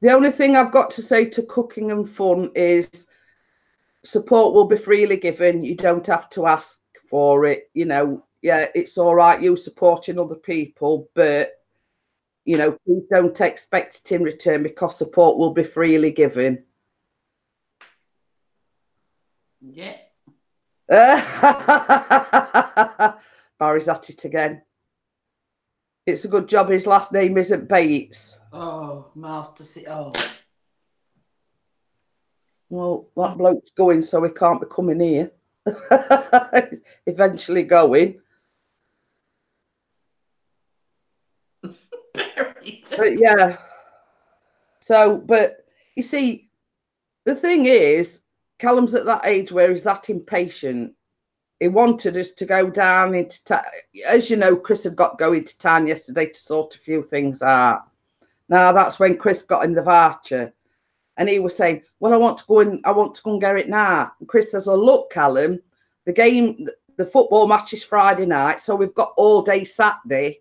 Speaker 1: The only thing I've got to say to Cooking and Fun is support will be freely given. You don't have to ask for it. You know, yeah, it's all right you supporting other people, but, you know, please don't expect it in return because support will be freely given.
Speaker 2: Yeah.
Speaker 1: Barry's at it again. It's a good job his last name isn't Bates.
Speaker 2: Oh, Master C. Oh.
Speaker 1: Well, that bloke's going, so he can't be coming here. Eventually going. But yeah. So, but you see, the thing is, Callum's at that age where he's that impatient. He wanted us to go down into town. As you know, Chris had got going to town yesterday to sort a few things out. Now that's when Chris got him the voucher. And he was saying, well, I want to go and get it now. And Chris says, oh, look, Callum, the football match is Friday night, so we've got all day Saturday.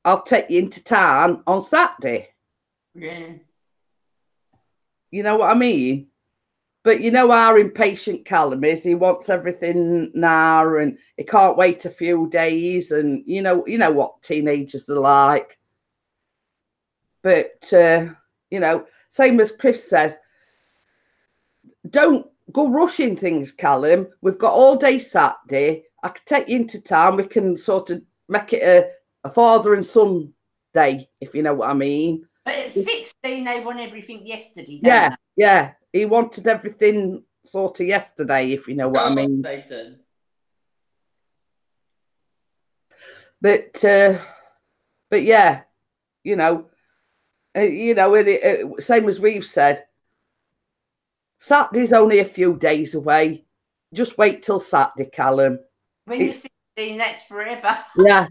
Speaker 1: I'll take you into town on Saturday.
Speaker 2: Yeah.
Speaker 1: You know what I mean? But you know how impatient Callum is. He wants everything now and he can't wait a few days. And you know what teenagers are like. But, you know, same as Chris says, don't go rushing things, Callum. We've got all day Saturday. I could take you into town. We can sort of make it a father and son day, if you know what I mean.
Speaker 2: But at 16, they want everything yesterday, don't
Speaker 1: Yeah,
Speaker 2: they?
Speaker 1: yeah. He wanted everything sort of yesterday, if you know what I mean.
Speaker 2: They do.
Speaker 1: But yeah, you know, same as we've said, Saturday's only a few days away. Just wait till Saturday, Callum.
Speaker 2: When you're 16, that's forever.
Speaker 1: Yeah.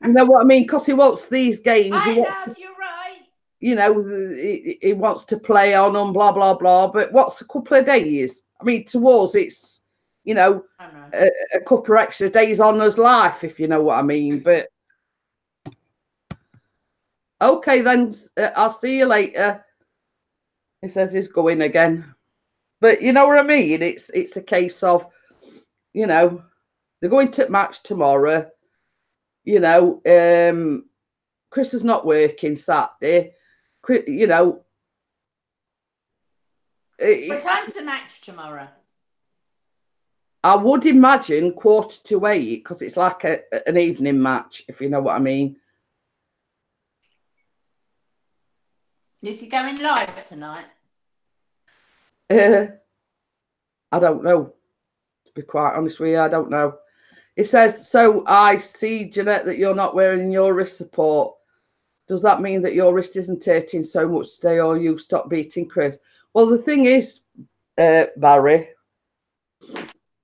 Speaker 1: You know what I mean? Because he wants these games.
Speaker 2: I know, you're right.
Speaker 1: You know, he wants to play on them, blah, blah, blah. But what's a couple of days? I mean, to us, it's, you know, a couple of extra days on his life, if you know what I mean. But okay, then I'll see you later. He says he's going again. But you know what I mean? It's a case of, you know, they're going to match tomorrow. You know, Chris is not working Saturday. You know.
Speaker 2: What time's the match tomorrow?
Speaker 1: I would imagine 7:45 because it's like an evening match, if you know what I mean.
Speaker 2: Is he going live tonight?
Speaker 1: I don't know. To be quite honest with you, I don't know. It says, so I see, Jeanette, that you're not wearing your wrist support. Does that mean that your wrist isn't hurting so much today or you've stopped beating Chris? Well, the thing is, Barry,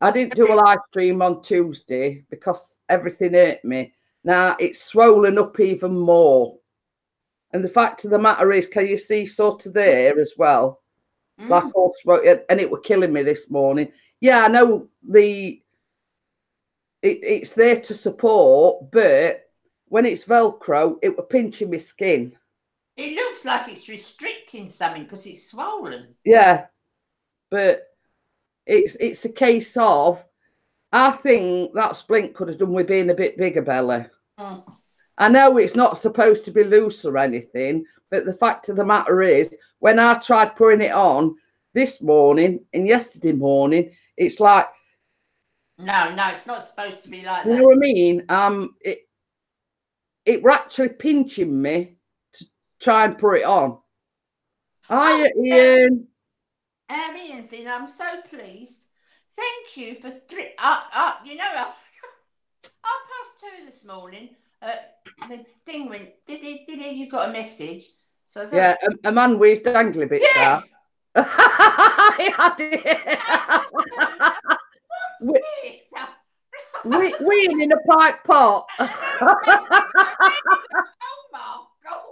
Speaker 1: I didn't do a live stream on Tuesday because everything hurt me. Now, it's swollen up even more. And the fact of the matter is, can you see sort of there as well? It's like all swollen, and it was killing me this morning. Yeah, I know it's there to support, but when it's Velcro, it was pinching my skin.
Speaker 2: It looks like it's restricting something because it's swollen.
Speaker 1: Yeah, but it's a case of, I think that splint could have done with being a bit bigger, Bella. I know it's not supposed to be loose or anything, but the fact of the matter is, when I tried putting it on this morning and yesterday morning, it's like,
Speaker 2: no, it's not supposed to be like that.
Speaker 1: You know what I mean? It were actually pinching me to try and put it on. Hiya, Ian.
Speaker 2: Ian saying, I'm so pleased. Thank you for up. You know, 2:30 this morning. The thing went. Did you got a message? So
Speaker 1: yeah, a man with dangly bits out. I did.
Speaker 2: What's this?
Speaker 1: Weeing in a pipe pot.
Speaker 2: Oh my God.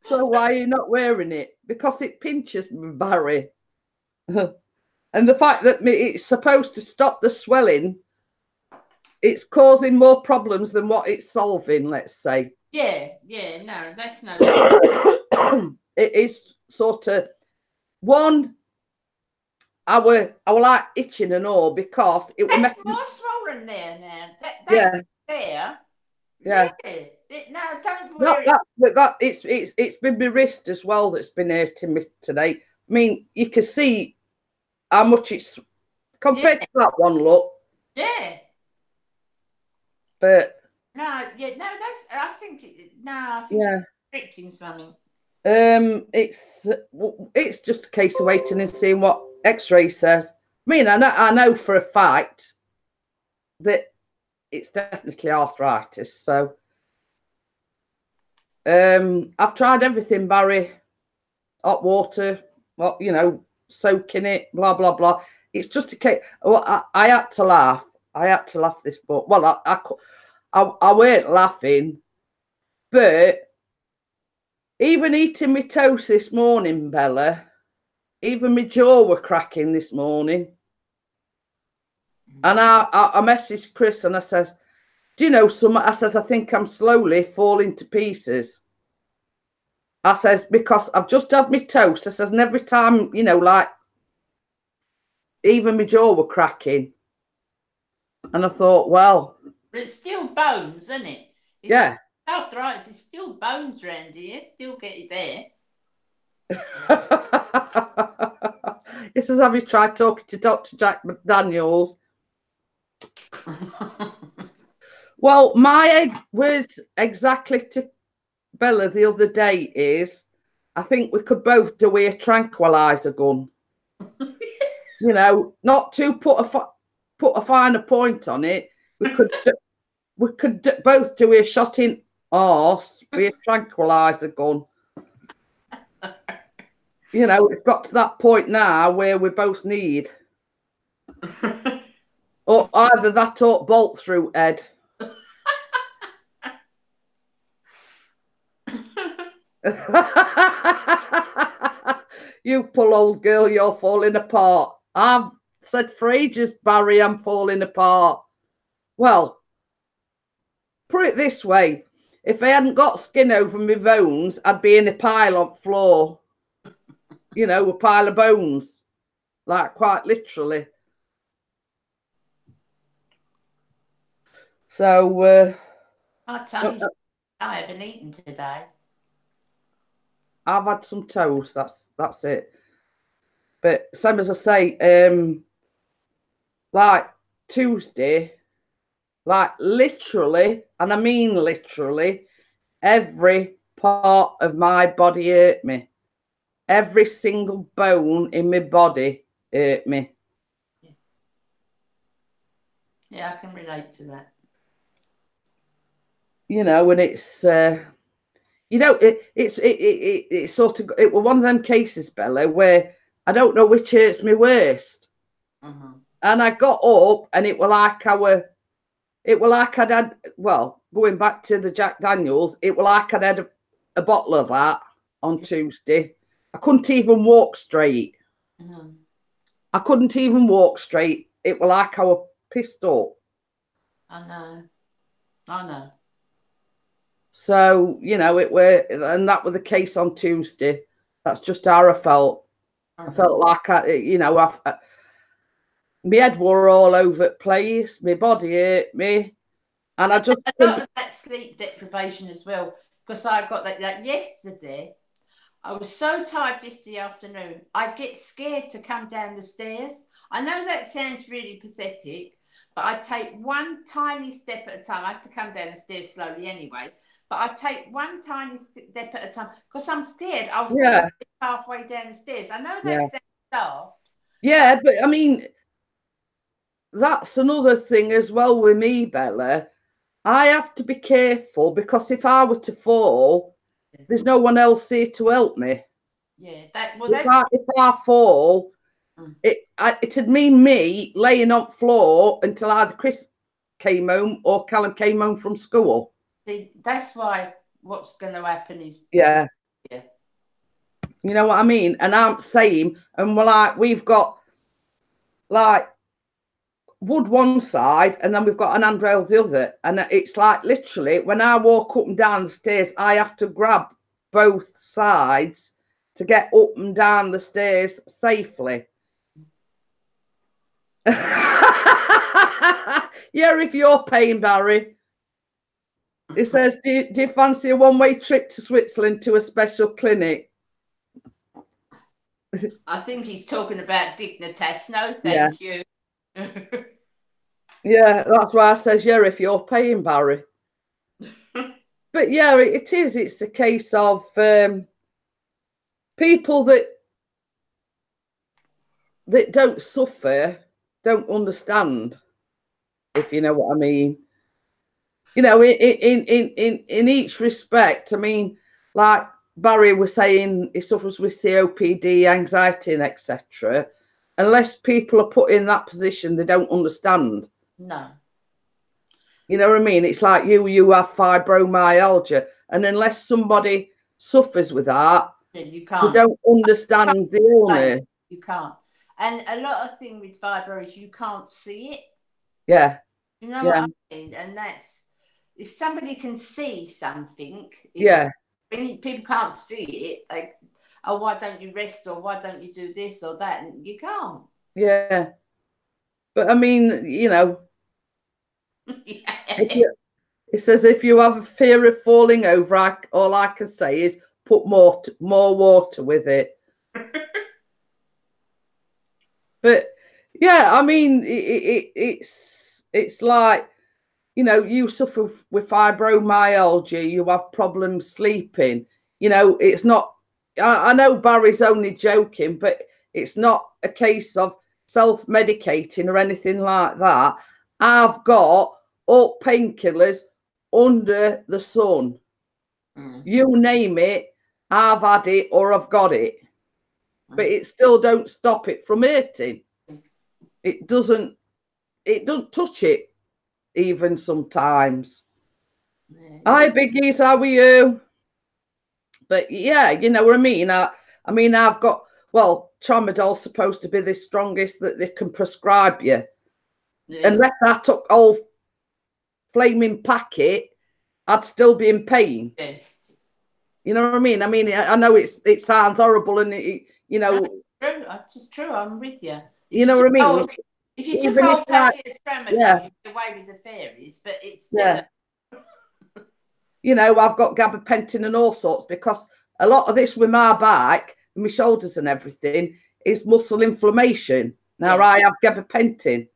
Speaker 1: So why are you not wearing it? Because it pinches me, Barry. And the fact that it's supposed to stop the swelling, it's causing more problems than what it's solving, let's say.
Speaker 2: Yeah, no, that's no.
Speaker 1: It is sort of one. I were like itching and all because it was
Speaker 2: more swollen there now.
Speaker 1: Yeah.
Speaker 2: There.
Speaker 1: Yeah.
Speaker 2: Really? No, don't worry.
Speaker 1: It's been my wrist as well that's been hurting me today. I mean, you can see how much it's compared to that one look.
Speaker 2: Yeah.
Speaker 1: But
Speaker 2: I think
Speaker 1: yeah,
Speaker 2: restricting something.
Speaker 1: It's just a case of waiting and seeing what X-ray says. I mean, I know for a fact that it's definitely arthritis. So I've tried everything, Barry. Hot water, soaking it, blah blah blah. It's just a case. Well, I had to laugh. I had to laugh this, but well, I weren't laughing, but even eating my toast this morning, Bella, even my jaw were cracking this morning. And I messaged Chris and I says, do you know something? I says, I think I'm slowly falling to pieces. I says, because I've just had my toast. I says, and every time, like, even my jaw were cracking. And I thought, well.
Speaker 2: But it's still bones, isn't it?
Speaker 1: Yeah.
Speaker 2: Arthritis, it's still bones around here. Still get it there.
Speaker 1: He says, have you tried talking to Dr. Jack McDaniels? Well, my words exactly to Bella the other day is, I think we could both do with a tranquilizer gun. You know, not to put a finer point on it. We could both do a shot in arse with a tranquilizer gun. You know, it's got to that point now where we both need, or either that or bolt through Ed. You poor old girl, you're falling apart. I've said for ages, Barry, I'm falling apart. Well, put it this way. If I hadn't got skin over my bones, I'd be in a pile on the floor. You know, a pile of bones. Like, quite literally. So,
Speaker 2: My tummy's I haven't eaten today.
Speaker 1: I've had some toast. That's it. But same as I say, like Tuesday, like literally, and I mean literally, every part of my body hurt me. Every single bone in my body hurt me.
Speaker 2: Yeah, I can relate to that.
Speaker 1: You know, and it's you know, it's sort of, it was one of them cases, Bella, where I don't know which hurts me worst. And I got up, and it was like I'd had, well, going back to the Jack Daniels, it was like I'd had a bottle of that on Tuesday. I couldn't even walk straight. I couldn't even walk straight. It was like I was pissed up.
Speaker 2: I know.
Speaker 1: So, you know, and that was the case on Tuesday. That's just how I felt. I felt like my head were all over the place. My body hurt me. And I just...
Speaker 2: A lot of that sleep deprivation as well, because I got that yesterday. I was so tired yesterday afternoon. I get scared to come down the stairs. I know that sounds really pathetic, but I take one tiny step at a time. I have to come down the stairs slowly anyway, but I take one tiny step at a time because I'm scared I'll fall halfway down the stairs. I know that sounds daft.
Speaker 1: Yeah, but I mean, that's another thing as well with me, Bella. I have to be careful because if I were to fall, there's no one else here to help me.
Speaker 2: Yeah,
Speaker 1: if I fall, it'd mean me laying on the floor until either Chris came home or Callum came home from school.
Speaker 2: See, that's why what's going to happen is
Speaker 1: yeah. You know what I mean? And I'm saying, and we've got like wood one side and then we've got an handrail the other, and it's like literally when I walk up and down the stairs I have to grab both sides to get up and down the stairs safely. Yeah, if you're paying, Barry. It says, do you fancy a one-way trip to Switzerland to a special clinic?
Speaker 2: I think he's talking about Dignitas. No, thank you.
Speaker 1: Yeah, that's why I says, yeah, if you're paying, Barry. But yeah, it is. It's a case of people that don't suffer, don't understand, if you know what I mean. You know, in each respect, I mean, like Barry was saying, he suffers with COPD, anxiety, and etc. Unless people are put in that position, they don't understand.
Speaker 2: No.
Speaker 1: You know what I mean? It's like you have fibromyalgia, and unless somebody suffers with that,
Speaker 2: you can't.
Speaker 1: You don't understand the illness.
Speaker 2: You can't. And a lot of thing with fibro is you can't see it.
Speaker 1: Yeah.
Speaker 2: You know what I mean? And that's, if somebody can see something, when people can't see it, like, oh, why don't you rest, or why don't you do this or that? And you can't.
Speaker 1: Yeah. But I mean, you know, it says if you have a fear of falling over, all I can say is put more water with it. But yeah, I mean, it's like, you know, you suffer with fibromyalgia, you have problems sleeping. You know, it's not, I know Barry's only joking, but it's not a case of self-medicating or anything like that. I've got all painkillers under the sun. You name it, I've had it or I've got it. But it still don't stop it from hurting. It doesn't touch it even sometimes. Hi, Biggies, how are you? But yeah, you know what I mean? I mean, I've got, well, tramadol's supposed to be the strongest that they can prescribe you. Yeah. Unless I took all flaming packet, I'd still be in pain. Yeah. You know what I mean? I mean, I know it sounds horrible, and you know,
Speaker 2: it's true. I'm with you.
Speaker 1: You know what I mean?
Speaker 2: If you took a whole packet of tramadol, you'd be away with the fairies. But it's still.
Speaker 1: You know, I've got gabapentin and all sorts, because a lot of this with my back and my shoulders and everything is muscle inflammation. Now I have gabapentin,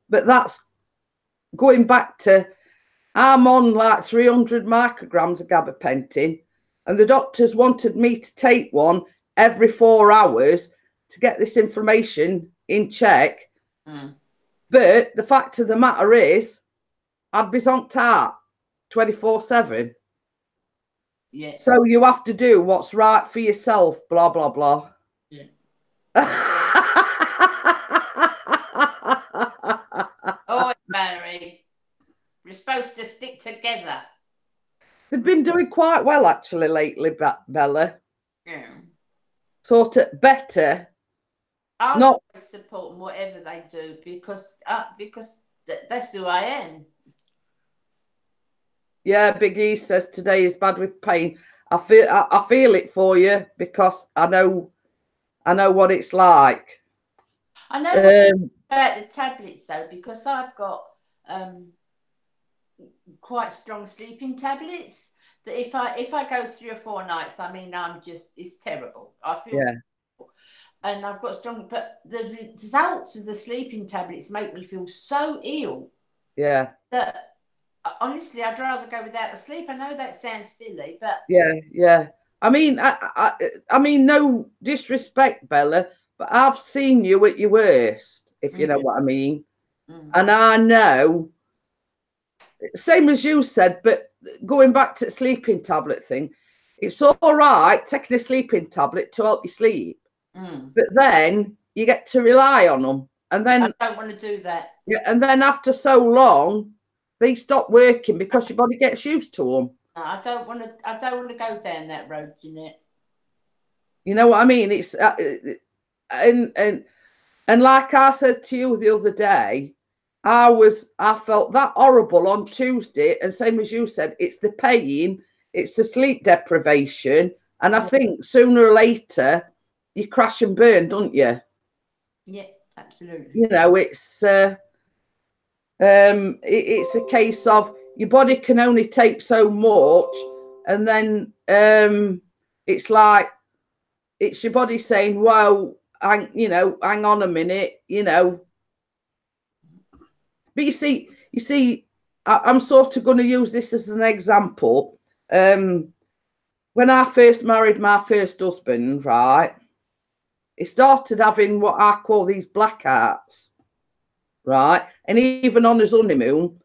Speaker 1: but that's going back to, I'm on like 300 micrograms of gabapentin, and the doctors wanted me to take one every 4 hours to get this inflammation in check. But the fact of the matter is, I'd be zonked out 24/7.
Speaker 2: Yeah.
Speaker 1: So you have to do what's right for yourself, blah, blah, blah.
Speaker 2: Yeah. Oh, Mary. We're supposed to stick together.
Speaker 1: They've been doing quite well, actually, lately, Bella.
Speaker 2: Yeah.
Speaker 1: Sort of better.
Speaker 2: I'll not support them, whatever they do, because that's who I am.
Speaker 1: Yeah, Big E says today is bad with pain. I feel it for you, because I know what it's like.
Speaker 2: I know about the tablets though, because I've got quite strong sleeping tablets that if I go 3 or 4 nights, I mean, it's terrible. I feel and I've got strong, but the results of the sleeping tablets make me feel so ill.
Speaker 1: Yeah.
Speaker 2: That honestly, I'd rather go without the sleep. I know that sounds silly, but
Speaker 1: yeah. I mean, I mean, no disrespect, Bella, but I've seen you at your worst, if you know what I mean. And I know, same as you said, but going back to the sleeping tablet thing, it's all right taking a sleeping tablet to help you sleep, but then you get to rely on them, and then
Speaker 2: I don't want to do that.
Speaker 1: Yeah, and then after so long, they stop working because your body gets used to them.
Speaker 2: No, I don't want to go down that road, Jeanette.
Speaker 1: You know what I mean? It's and like I said to you the other day, I felt that horrible on Tuesday, and same as you said, it's the pain, it's the sleep deprivation, and I think sooner or later you crash and burn, don't you?
Speaker 2: Yeah, absolutely.
Speaker 1: You know, it's a case of your body can only take so much, and then it's like it's your body saying, "Well, hang on a minute," you know. But you see, I'm sort of going to use this as an example. When I first married my first husband, right, he started having what I call these blackouts, right? And even on his honeymoon,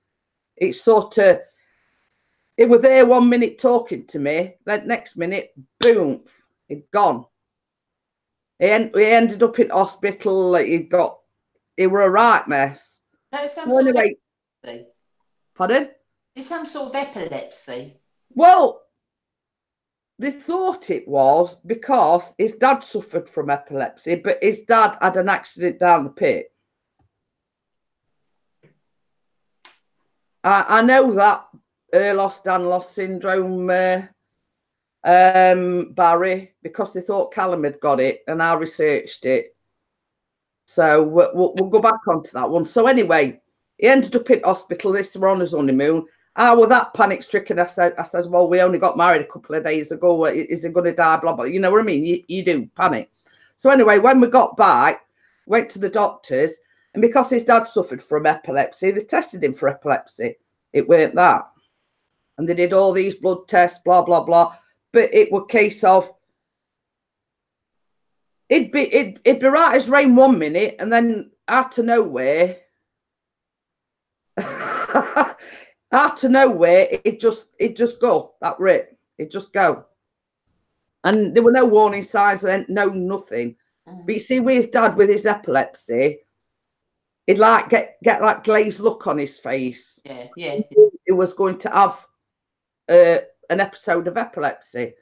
Speaker 1: it's sort of, it was there 1 minute talking to me, then next minute, boom, he'd gone. He ended up in hospital. He were a right mess.
Speaker 2: So anyway,
Speaker 1: pardon?
Speaker 2: It's some sort of epilepsy.
Speaker 1: Well, they thought it was because his dad suffered from epilepsy, but his dad had an accident down the pit. I know that Ehlers-Danlos syndrome, Barry, because they thought Callum had got it, and I researched it. So we'll go back onto that one. So anyway, he ended up in hospital. This were on his honeymoon. I was that panic stricken. I said, well, we only got married a couple of days ago. Is he going to die? Blah, blah. You know what I mean? You do panic. So anyway, when we got back, went to the doctors, and because his dad suffered from epilepsy, they tested him for epilepsy. it weren't that. And they did all these blood tests, blah, blah, blah. But it was a case of, it'd be right as rain 1 minute, and then out of nowhere, out of nowhere, it just go, that rip. It just go. And there were no warning signs, no nothing. But you see, with his dad, with his epilepsy, he'd like get that glazed look on his face.
Speaker 2: Yeah.
Speaker 1: He was going to have an episode of epilepsy.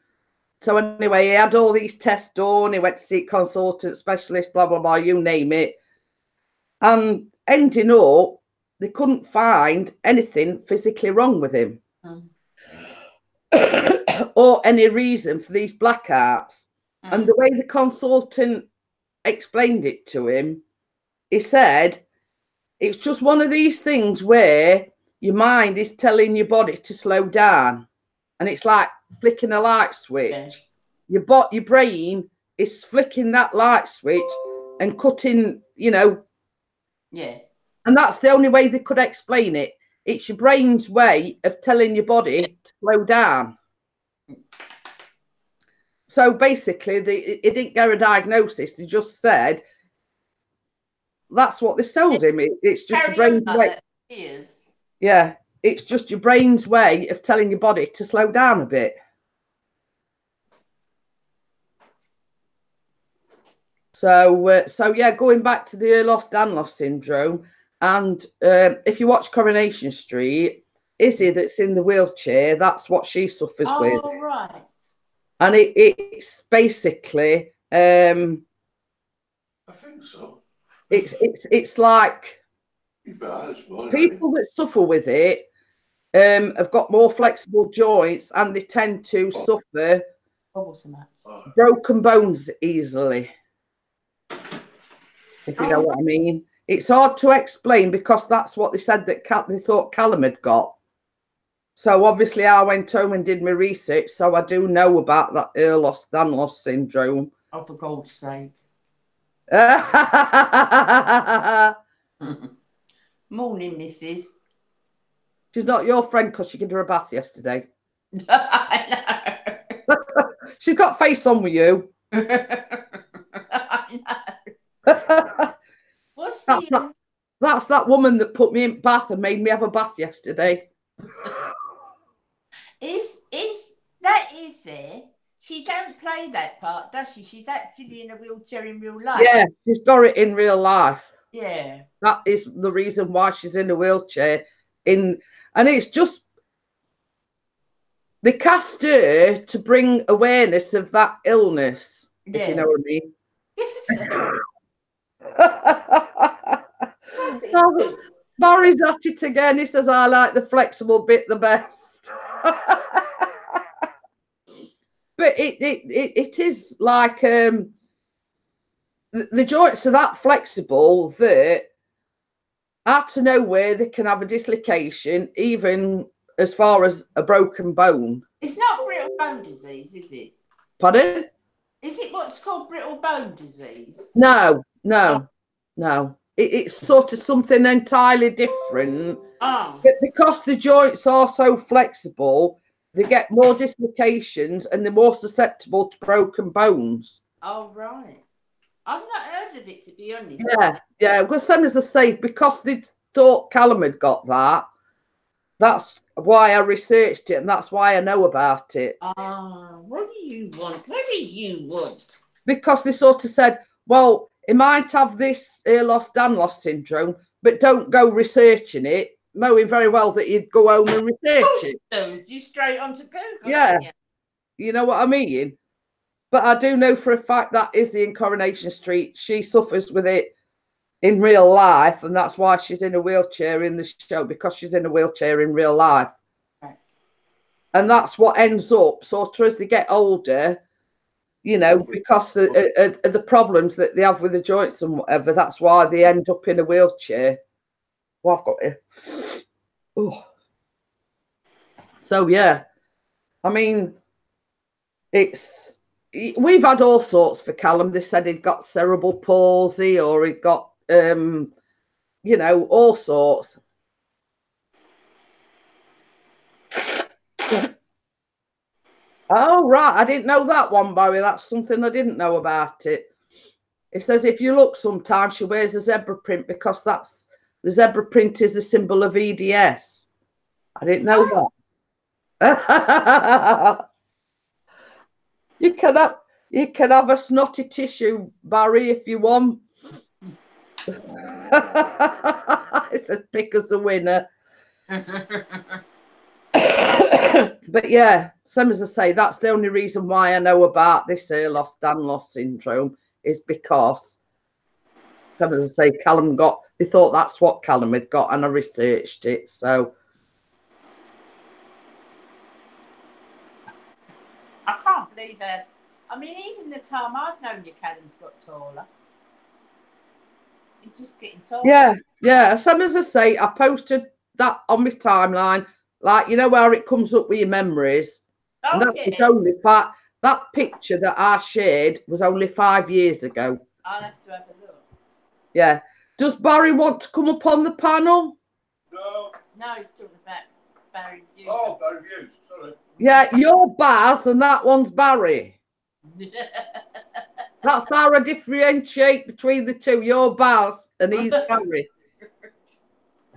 Speaker 1: So anyway, he had all these tests done. He went to see consultant, specialist, blah, blah, blah, you name it. And ending up, they couldn't find anything physically wrong with him. Or any reason for these blackouts. And the way the consultant explained it to him, he said, it's just one of these things where your mind is telling your body to slow down. And it's like flicking a light switch. Your brain is flicking that light switch and cutting,
Speaker 2: Yeah.
Speaker 1: And that's the only way they could explain it. It's your brain's way of telling your body to slow down. So basically, it didn't get a diagnosis. They just said, that's what they told him. It's just your brain's way. Yeah, it's just your brain's way of telling your body to slow down a bit. So yeah, going back to the Ehlers-Danlos syndrome, and if you watch Coronation Street, Izzy that's in the wheelchair, that's what she suffers with.
Speaker 2: Oh, right.
Speaker 1: And it's basically,
Speaker 3: I think so.
Speaker 1: It's like people that suffer with it have got more flexible joints, and they tend to suffer broken bones easily. If you know what I mean. It's hard to explain because that's what they said that they thought Callum had got. So obviously I went home and did my research, so I do know about that Ehlers-Danlos syndrome.
Speaker 2: Oh, for God's sake. Morning, Mrs.
Speaker 1: She's not your friend because she gave her a bath yesterday.
Speaker 2: I
Speaker 1: know. She's got face on with you.
Speaker 2: I know. What's
Speaker 1: that's that woman that put me in bath and made me have a bath yesterday.
Speaker 2: Is that Izzy? She don't play that part, does she? She's actually in a wheelchair in real life.
Speaker 1: Yeah, she's got it in real life.
Speaker 2: Yeah.
Speaker 1: That is the reason why she's in a wheelchair. And it's just they cast her to bring awareness of that illness, if you know what I mean. Barry's at it again. He says, I like the flexible bit the best. But it is like the joints are that flexible that out of nowhere they can have a dislocation, even as far as a broken bone.
Speaker 2: It's not brittle bone disease, is it?
Speaker 1: Pardon?
Speaker 2: Is it what's called brittle bone disease?
Speaker 1: No. It's sort of something entirely different.
Speaker 2: Oh.
Speaker 1: But because the joints are so flexible, they get more dislocations and they're more susceptible to broken bones.
Speaker 2: Oh, right. I've not heard of it, to be honest.
Speaker 1: Yeah. Because same as I say, because they thought Callum had got that, that's why I researched it and that's why I know about it.
Speaker 2: What do you want? What do you want?
Speaker 1: Because they sort of said, well, he might have this Ehlers-Danlos syndrome, but don't go researching it, knowing very well that you'd go home and research it.
Speaker 2: You straight onto Google.
Speaker 1: Yeah. You know what I mean? But I do know for a fact that Izzy in Coronation Street, she suffers with it in real life, and that's why she's in a wheelchair in the show, because she's in a wheelchair in real life.
Speaker 2: Right.
Speaker 1: And that's what ends up, sort of as they get older, you know, because of the problems that they have with the joints and whatever, that's why they end up in a wheelchair. Well, I've got it. Oh. So, yeah. I mean, we've had all sorts for Callum. They said he'd got cerebral palsy or he'd got, you know, all sorts. Oh, right. I didn't know that one, Barry. That's something I didn't know about it. It says if you look sometimes, she wears a zebra print because that's the zebra print is the symbol of EDS. I didn't know that. You can have a snotty tissue, Barry, if you want. It's as big as a winner. But yeah, same as I say, that's the only reason why I know about this Ehlers-Danlos syndrome is because, same as I say, Callum they thought that's what Callum had got, and I researched it. So
Speaker 2: I can't believe it. I mean, even the time I've known you, Callum's got taller. He's just getting taller.
Speaker 1: Yeah. Same as I say, I posted that on my timeline, like you know where it comes up with your memories.
Speaker 2: Oh,
Speaker 1: And that was only that picture that I shared was only 5 years ago.
Speaker 2: I'll have to have a look.
Speaker 1: Yeah. Does Barry want to come up on the panel?
Speaker 3: No.
Speaker 2: No, he's talking about Barry Views.
Speaker 3: Oh, Barry Views. Sorry.
Speaker 1: Yeah, you're Baz and that one's Barry. That's how I differentiate between the two. You're Baz and he's Barry.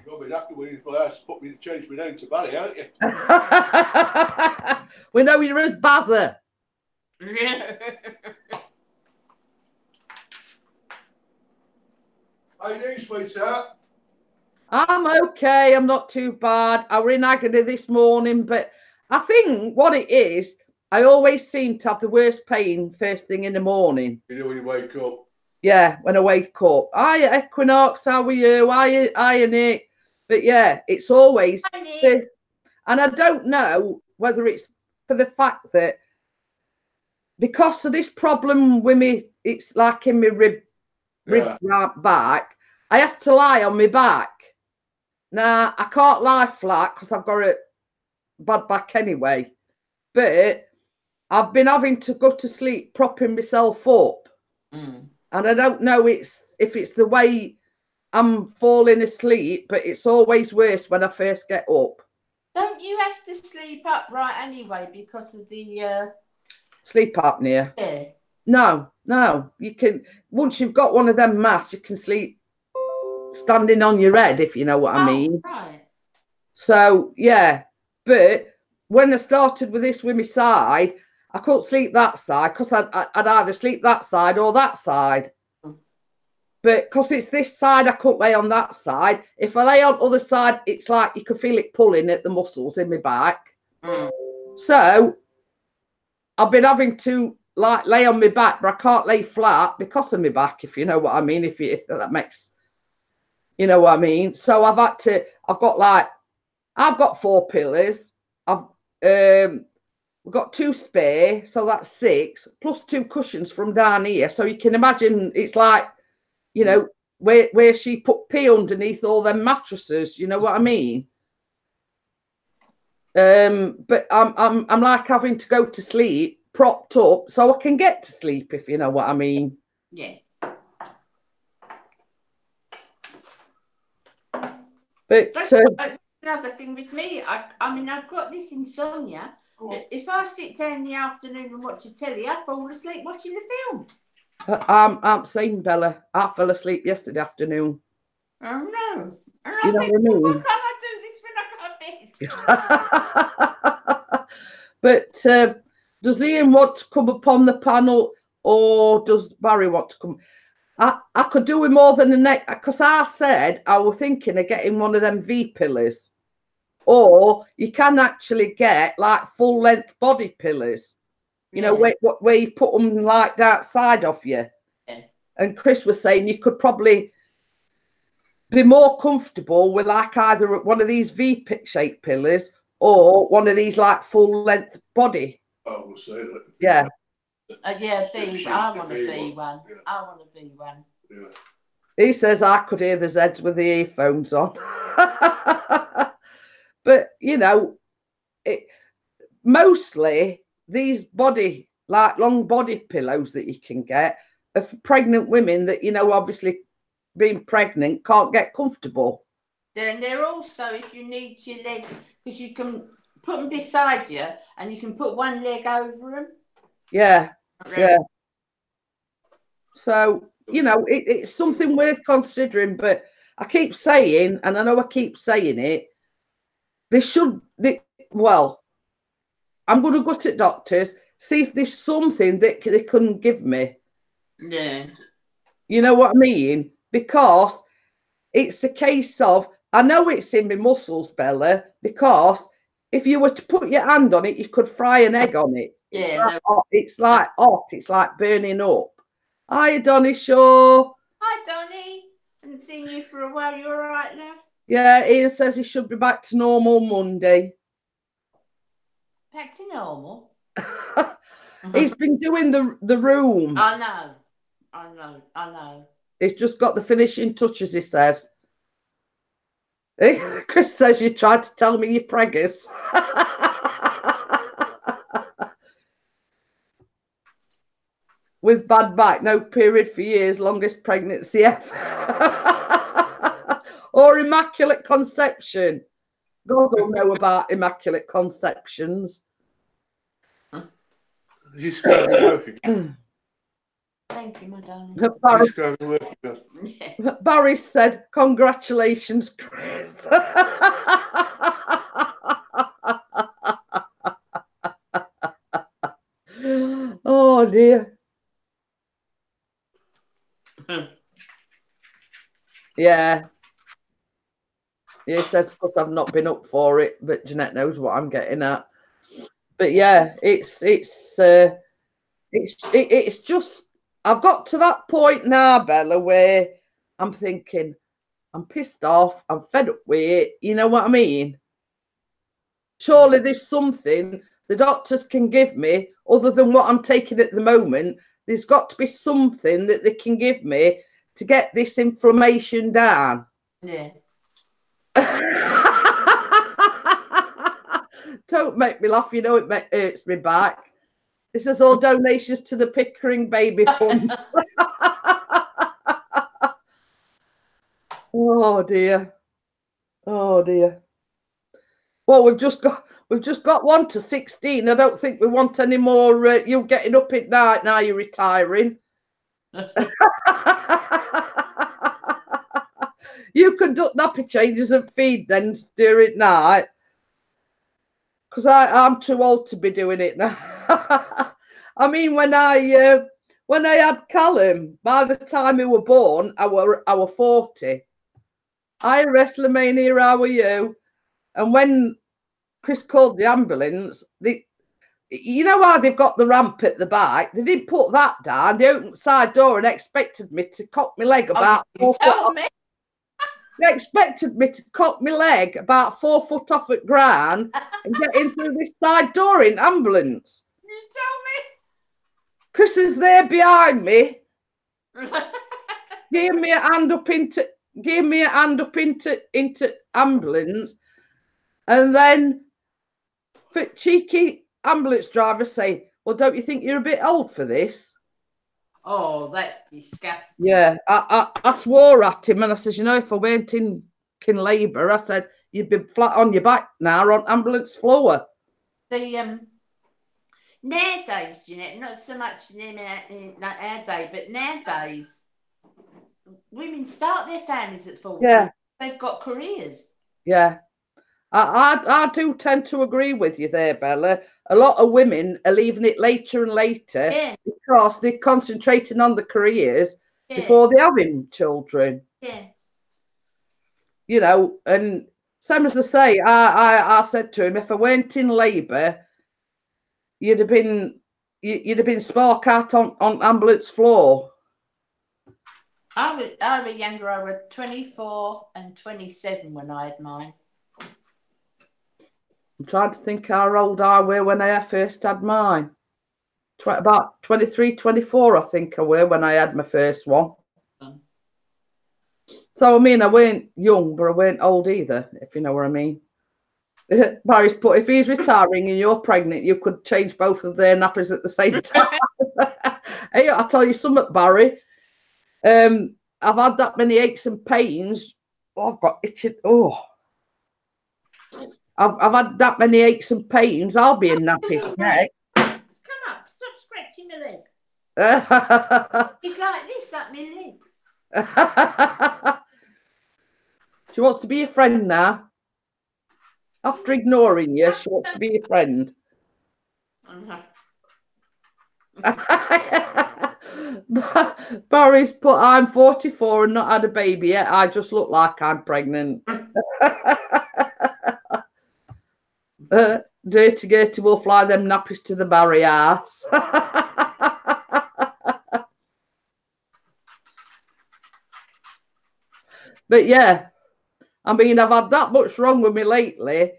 Speaker 3: You'll be happy when you put me to change my name to Barry, aren't you?
Speaker 1: We know you're as Bazzer.
Speaker 3: How you doing, sweetheart?
Speaker 1: I'm okay. I'm not too bad. I were in agony this morning, but I think what it is, I always seem to have the worst pain first thing in the morning.
Speaker 3: You know when you wake up?
Speaker 1: Yeah, when I wake up. Hi, Equinox. How are you? Hi, Nick. But yeah, it's always.
Speaker 2: Hi, Nick.
Speaker 1: And I don't know whether it's for the fact that because of this problem with me, it's like in my rib right back, I have to lie on my back. Now, I can't lie flat because I've got a bad back anyway. But I've been having to go to sleep propping myself up. And I don't know if it's the way I'm falling asleep, but it's always worse when I first get up.
Speaker 2: Don't you have to sleep upright anyway because of the
Speaker 1: sleep apnea?
Speaker 2: Yeah.
Speaker 1: No. You can, once you've got one of them masks, you can sleep standing on your head, if you know what I mean.
Speaker 2: Right.
Speaker 1: So yeah, but when I started with this with my side, I couldn't sleep that side because I'd either sleep that side or that side. But because it's this side, I couldn't lay on that side. If I lay on the other side, it's like you can feel it pulling at the muscles in my back. So I've been having to like lay on my back, but I can't lay flat because of my back, if you know what I mean. If that makes, you know what I mean. So I've got 4 pillows. We've got 2 spare, so that's 6, plus 2 cushions from down here. So you can imagine it's like, you know, where she put pee underneath all them mattresses. You know what I mean? But I'm like having to go to sleep propped up so I can get to sleep, if you know what I mean.
Speaker 2: Yeah.
Speaker 1: But
Speaker 2: another thing with me, I mean, I've got this insomnia. If I sit down in the afternoon and watch a telly, I fall asleep watching the film.
Speaker 1: I'm saying, Bella, I fell asleep yesterday afternoon.
Speaker 2: Oh no! And
Speaker 1: you know
Speaker 2: think,
Speaker 1: what I mean?
Speaker 2: why can't I do this when I go to bed?
Speaker 1: But does Ian want to come upon the panel, or does Barry want to come? I could do with more than a neck, because I said I was thinking of getting one of them V pillows, or you can actually get like full length body pillows. You know, where you put them like outside of you.
Speaker 2: Yeah.
Speaker 1: And Chris was saying you could probably be more comfortable with like either one of these V-shaped pillows or one of these like full length body.
Speaker 3: I will say that.
Speaker 1: Yeah.
Speaker 2: V. I want a V one. Yeah. I want a V one.
Speaker 3: Yeah.
Speaker 1: He says I could hear the Zeds with the earphones on. But, you know, mostly these long body pillows that you can get are for pregnant women that, you know, obviously being pregnant can't get comfortable.
Speaker 2: Then they're also, if you need your legs, because you can put them beside you, and you can put one leg over them.
Speaker 1: Yeah, yeah. So, you know, it's something worth considering, but I keep saying, and I know I keep saying it, well, I'm going to go to doctors, see if there's something that they couldn't give me.
Speaker 2: Yeah.
Speaker 1: You know what I mean? Because it's a case of, I know it's in my muscles, Bella, because if you were to put your hand on it, you could fry an egg on it.
Speaker 2: Yeah.
Speaker 1: It's like hot. It's like burning up. Hi, Donny Shaw.
Speaker 2: Hi, Donny. Haven't seen you for a while. You all right, love?
Speaker 1: Yeah, Ian says he should be back to normal Monday.
Speaker 2: Back to normal?
Speaker 1: He's been doing the room.
Speaker 2: I know.
Speaker 1: He's just got the finishing touches, he said. Chris says you tried to tell me you're preggers. With bad back, no period for years, longest pregnancy ever. Or immaculate conception. God will know about immaculate conceptions.
Speaker 3: Just go to work again.
Speaker 2: Thank you, my darling.
Speaker 3: Just go to work again.
Speaker 2: Yeah.
Speaker 1: Barry said, congratulations, Chris. Oh, dear. Yeah. He says, because I've not been up for it, but Jeanette knows what I'm getting at. But yeah, it's just, I've got to that point now, Bella, where I'm thinking, I'm pissed off, I'm fed up with it. You know what I mean? Surely there's something the doctors can give me other than what I'm taking at the moment. There's got to be something that they can give me to get this inflammation down.
Speaker 2: Yeah.
Speaker 1: Don't make me laugh. You know it hurts me back. This is all donations to the Pickering Baby Fund. Oh dear. Oh dear. Well, we've just got 1 to 16. I don't think we want any more. You getting up at night now? You're retiring. You conduct nappy changes and feed then during night. Because I'm too old to be doing it now. I mean, when I had Callum, by the time he were born, I were 40. Hi, WrestleMania, how are you? And when Chris called the ambulance, you know how they've got the ramp at the back? They didn't put that down. They opened the side door and expected me to cock my leg about 4 foot off. They expected me to cock my leg about 4 foot off at ground and get in through this side door in ambulance.
Speaker 2: You tell me.
Speaker 1: Chris is there behind me. Give me a hand up into ambulance, and then for cheeky ambulance driver say, well, don't you think you're a bit old for this?
Speaker 2: Oh, that's disgusting.
Speaker 1: Yeah, I swore at him and I said, you know, if I went in labour, I said, you'd be flat on your back now on ambulance floor.
Speaker 2: The nowadays, Jeanette, not so much in our day, but nowadays, women start their families at 40.
Speaker 1: Yeah.
Speaker 2: They've got careers.
Speaker 1: Yeah. I do tend to agree with you there, Bella. A lot of women are leaving it later and later because they're concentrating on the careers before they're having children.
Speaker 2: Yeah.
Speaker 1: You know, and same as I say, I said to him, if I went in labour, you'd have been spark out on ambulance floor.
Speaker 2: I was younger. I was 24 and 27 when I had mine.
Speaker 1: I'm trying to think how old I were when I first had mine. About 23, 24, I think I were when I had my first one. So, I mean, I weren't young, but I weren't old either, if you know what I mean. Barry's put, if he's retiring and you're pregnant, you could change both of their nappies at the same time. Hey, I'll tell you something, Barry. I've had that many aches and pains. Oh, I've got itching. Oh. I've had that many aches and pains. I'll be in nappies next.
Speaker 2: Come up. Stop scratching my leg. It's like this, like my legs.
Speaker 1: She wants to be a friend now. After ignoring you, she wants to be a friend. Barry's put, I'm 44 and not had a baby yet. I just look like I'm pregnant. Dirty Gertie will fly them nappies to the Barry ass. But yeah, I mean, I've had that much wrong with me lately.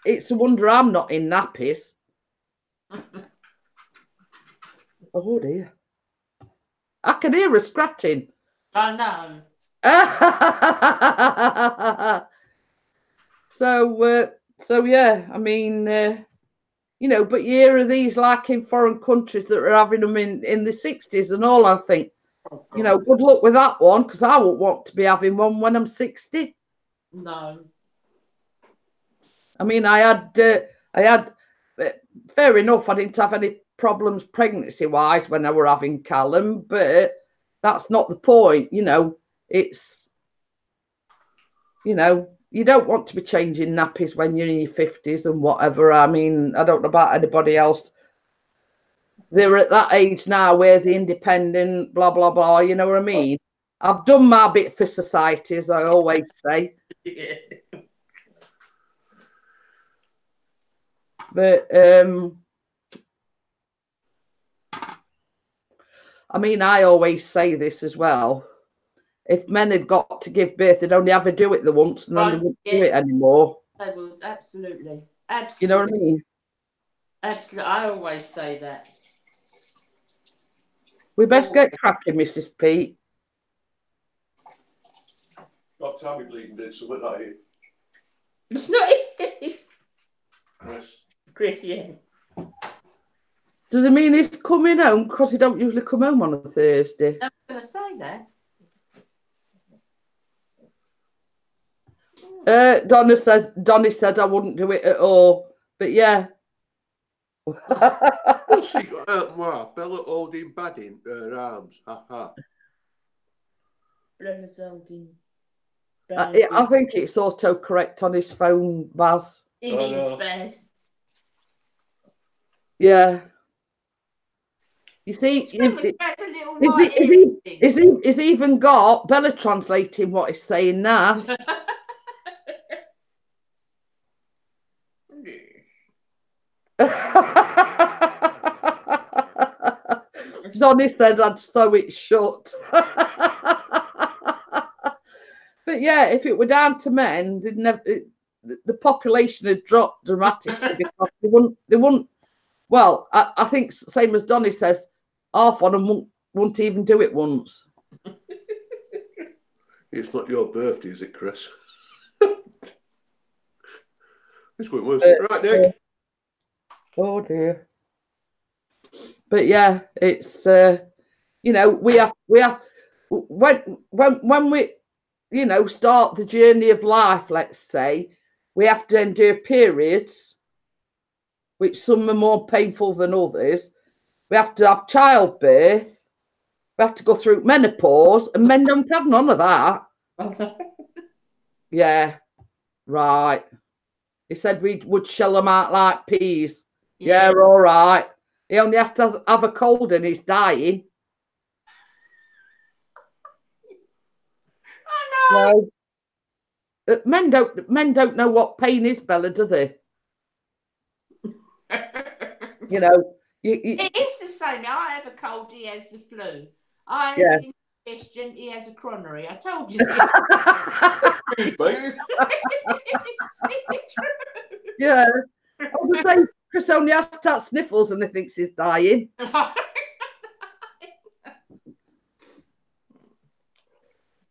Speaker 1: It's a wonder I'm not in nappies. Oh dear. I can hear her scratching.
Speaker 2: I know.
Speaker 1: So yeah, I mean, you know, but you hear of these like in foreign countries that are having them in the 60s and all. I think, you know, good luck with that one, because I won't want to be having one when I'm 60.
Speaker 2: No.
Speaker 1: I mean, I had fair enough. I didn't have any problems pregnancy-wise when I were having Callum, but that's not the point. You know, it's, you know, you don't want to be changing nappies when you're in your 50s and whatever. I mean, I don't know about anybody else. They're at that age now where they're independent, blah, blah, blah. You know what I mean? I've done my bit for society, as I always say.
Speaker 2: Yeah.
Speaker 1: But, I mean, I always say this as well. If men had got to give birth, they'd only ever do it the once and then they wouldn't do it anymore.
Speaker 2: They would, absolutely. Absolutely.
Speaker 1: You know what I mean?
Speaker 2: Absolutely. I always say that.
Speaker 1: We best get cracking, Mrs. Pete.
Speaker 3: Got Tammy bleeding did something like it.
Speaker 2: It's not his. Chris, yeah.
Speaker 1: Does it mean he's coming home? Because he don't usually come home on a Thursday.
Speaker 2: I'm going to say that.
Speaker 1: Donnie said I wouldn't do it at all. But yeah.
Speaker 3: What's he got? Bella holding bad in her arms. Ha ha.
Speaker 2: Bella's holding.
Speaker 1: I think it's autocorrect on his phone, Baz.
Speaker 2: He means Baz.
Speaker 1: Yeah. You see, he's even got Bella translating what he's saying now. Donnie said I'd sew it shut. But yeah, if it were down to men, the population had dropped dramatically because they wouldn't. Well, I think same as Donnie says, half on them won't even do it once.
Speaker 3: It's not your birthday, is it, Chris? It's going worse. Right, Nick.
Speaker 1: Oh dear. But yeah, it's you know, we have when we, you know, start the journey of life, let's say, we have to endure periods, which some are more painful than others. We have to have childbirth. We have to go through menopause, and men don't have none of that. Yeah, right. He said we would shell them out like peas. Yeah, all right. He only has to have a cold and he's dying.
Speaker 2: I know.
Speaker 1: So, men don't know what pain is, Bella, do they? You know,
Speaker 2: it is the same. I have a cold, he has the flu. I have an indigestion, he has a coronary. I told you.
Speaker 1: Yeah. I would say Chris only has to have sniffles and he thinks he's dying.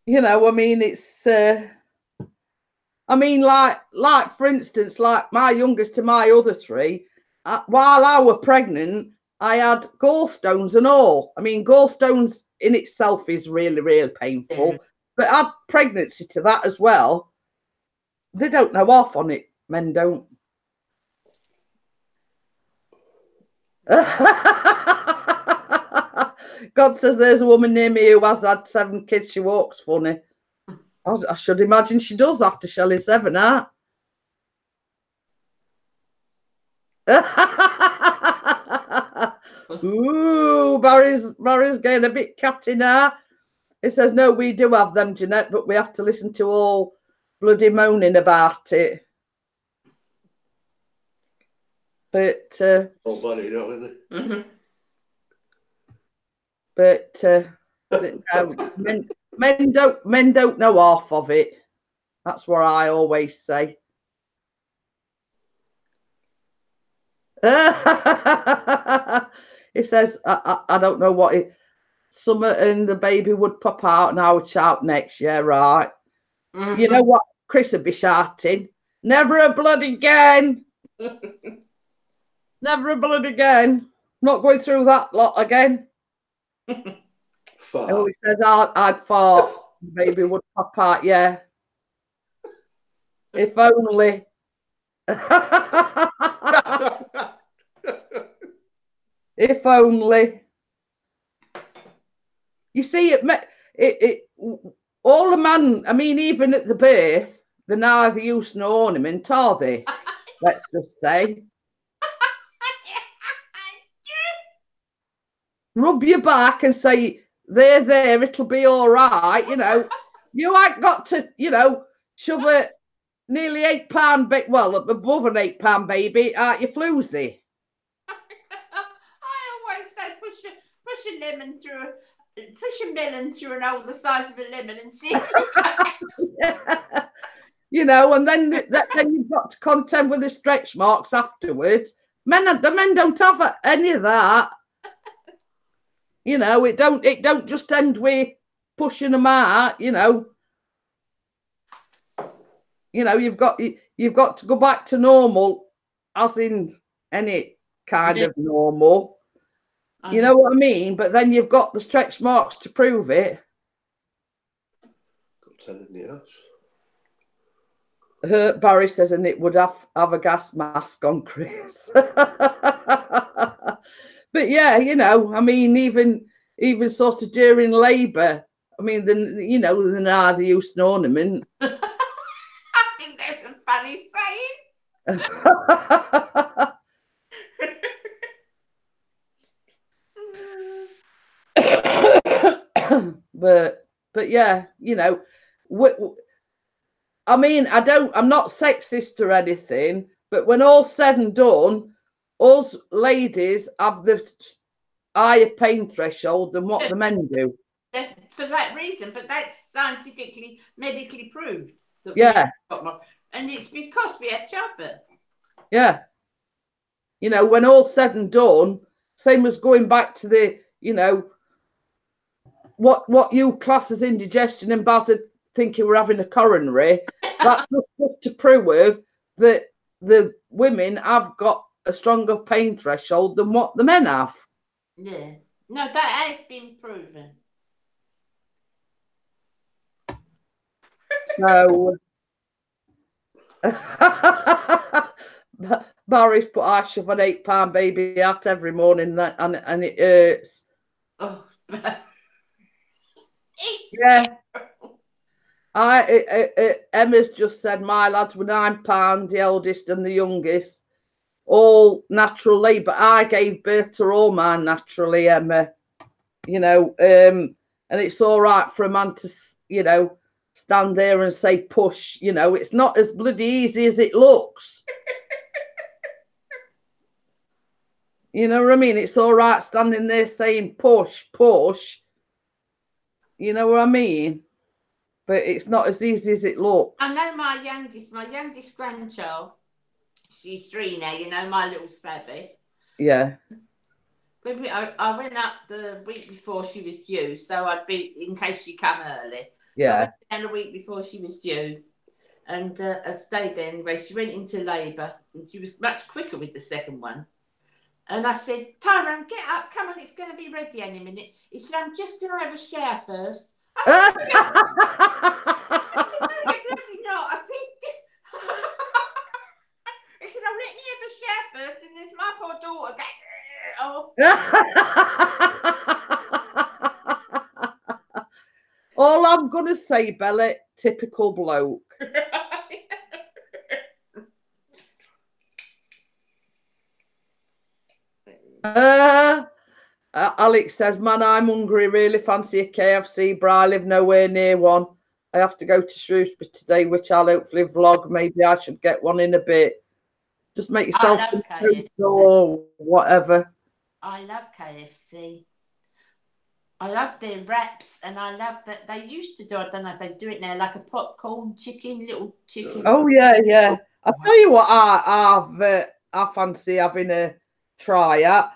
Speaker 1: You know, I mean, it's I mean, like for instance, like my youngest to my other three, while I were pregnant, I had gallstones and all. I mean, gallstones in itself is really, really painful, but add pregnancy to that as well. They don't know off on it. Men don't. God says there's a woman near me who has had 7 kids. She walks funny. I should imagine she does after Shelley's 7, huh? Ooh, Barry's getting a bit catty now. He says, no, we do have them, Jeanette, but we have to listen to all bloody moaning about it. But
Speaker 3: Oh, buddy, don't they?
Speaker 2: Mm-hmm.
Speaker 1: But no, men don't know half of it. That's what I always say. He says, I don't know what it. Summer and the baby would pop out and I would shout next. Yeah, right.
Speaker 2: Mm-hmm.
Speaker 1: You know what Chris would be shouting? Never a blood again. Never a blood again. Not going through that lot again.
Speaker 3: Fart.
Speaker 1: Oh, he says I'd fart. The baby would pop out. Yeah. If only. If only. You see, it all the man, I mean, even at the birth, they're neither use nor ornament, are they? Let's just say. Rub your back and say, there, it'll be all right, you know. You ain't got to, you know, shove a nearly 8 pound, well, above an 8 pound baby out your floozy.
Speaker 2: I always say push a lemon through push a melon through an hole the size of a lemon and see.
Speaker 1: You know, and then you've got to contend with the stretch marks afterwards. The men don't have any of that. You know, it don't just end with pushing them out. You know, you've got to go back to normal, as in any kind of normal. You know what I mean? But then you've got the stretch marks to prove it.
Speaker 3: Got telling the
Speaker 1: Barry says, and it would have a gas mask on Chris. But yeah, you know, I mean, even sort of during labour, I mean, then you know, they're neither use nor ornament.
Speaker 2: I think that's a funny saying.
Speaker 1: but yeah, you know, I mean, I'm not sexist or anything, but when all's said and done, us ladies have the higher pain threshold than what the men do.
Speaker 2: For that reason, but that's scientifically, medically proved. That
Speaker 1: Yeah.
Speaker 2: And it's because we have childbirth.
Speaker 1: Yeah. You know, when all's said and done, same as going back to the, you know, what you class as indigestion and Baz thinking we're having a coronary, that's just to prove that the women have got a stronger pain threshold than what the men have.
Speaker 2: Yeah. No, that has been proven.
Speaker 1: So Barry's put I shove an 8 pound baby out every morning and it hurts.
Speaker 2: Oh.
Speaker 1: Yeah. Emma's just said my lads were 9 pound, the eldest and the youngest, all natural labour. I gave birth to all mine naturally, Emma. You know, and it's all right for a man to, you know, stand there and say push. You know, it's not as bloody easy as it looks. You know what I mean? It's all right standing there saying push, push. You know what I mean? But it's not as easy as it looks.
Speaker 2: I know my youngest grandchild, she's 3 now, you know, my little Savvy.
Speaker 1: Yeah.
Speaker 2: I went up the week before she was due, so I'd be, in case she come early.
Speaker 1: Yeah.
Speaker 2: So I went down the week before she was due, and I stayed there anyway. She went into labour, and she was much quicker with the second one. And I said, Tyrone, get up, come on, it's going to be ready any minute. He said, I'm just going to have a shower first. I said, no, bloody not. I said, my poor daughter. Oh.
Speaker 1: All I'm going to say, Bella, typical bloke. Alex says, man, I'm hungry. Really fancy a KFC, but I live nowhere near one. I have to go to Shrewsbury today, which I'll hopefully vlog. Maybe I should get one in a bit. Just make yourself some toast or whatever.
Speaker 2: I love KFC. I love their wraps, and I love that they used to do. I don't know if they do it now, like a popcorn chicken, little chicken.
Speaker 1: Oh yeah. I'll tell you what, I fancy having a try at.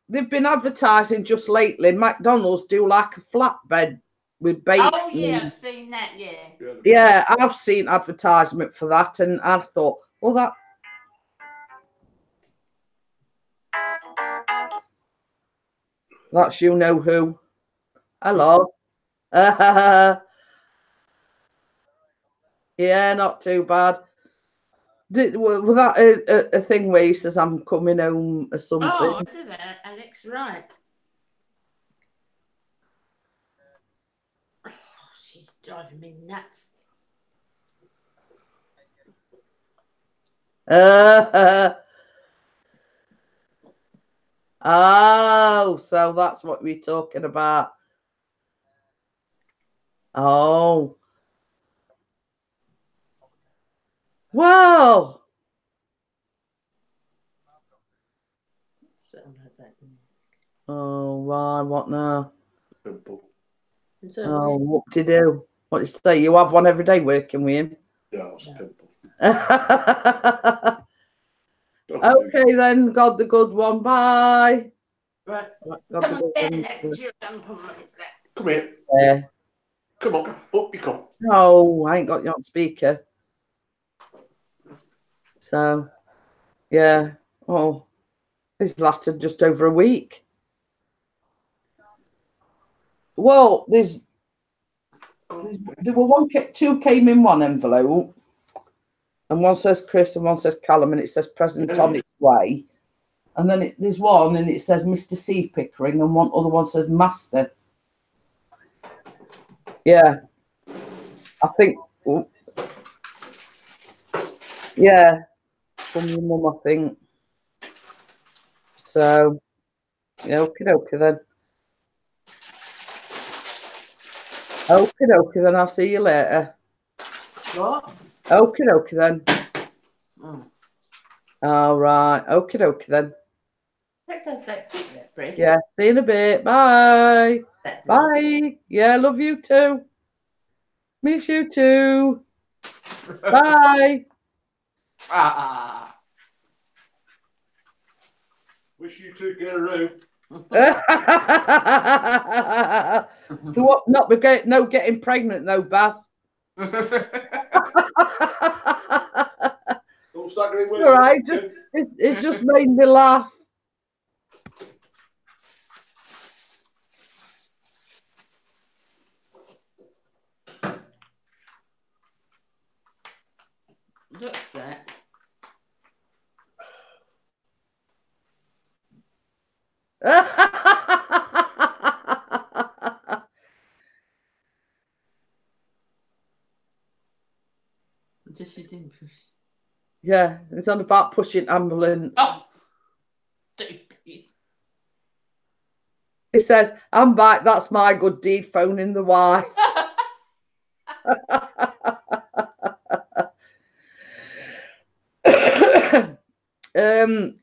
Speaker 1: They've been advertising just lately. McDonald's do like a flatbread with bacon.
Speaker 2: Oh yeah, I've seen that. Yeah.
Speaker 1: Yeah, I've seen advertisement for that, and I thought, well, that's you know who. Hello. Yeah, not too bad. Was that a thing where he says I'm coming home or something?
Speaker 2: Oh, I did that, Alex. Right. Oh, she's driving me nuts.
Speaker 1: Oh, so that's what we're talking about. Oh. Well. Oh, right. What now?
Speaker 3: Pimple.
Speaker 1: Oh, what to do? What did you say? You have one every day working with him?
Speaker 3: Yeah, it's a pimple.
Speaker 1: Okay, then. God the good one. Bye.
Speaker 2: Right.
Speaker 1: God
Speaker 2: Come
Speaker 1: the
Speaker 2: on,
Speaker 1: good
Speaker 2: one.
Speaker 3: Come here.
Speaker 1: Yeah.
Speaker 3: Come on. Up you come.
Speaker 1: No, I ain't got you on speaker. So, yeah. Oh, this lasted just over a week. Well, there were two came in one envelope, and one says Chris and one says Callum, and it says present on its way. And then there's one, and it says Mr. C. Pickering, and one other one says Master. Yeah, I think. Yeah, from your mum, I think. So, yeah, okay then. Okay then. I'll see you later.
Speaker 2: What?
Speaker 1: Okay then. All right. Okay then. Yeah. See you in a bit. Bye. Bye. Yeah. Love you too. Miss you too. Bye.
Speaker 3: Wish you two get a room.
Speaker 1: Not getting pregnant though, Baz.
Speaker 3: Don't start getting worse.
Speaker 1: All right. It's just made me laugh.
Speaker 2: What's that? Just you didn't push.
Speaker 1: Yeah, it's on about pushing ambulance.
Speaker 2: Oh, stupid.
Speaker 1: It says, I'm back, that's my good deed, phoning the wife.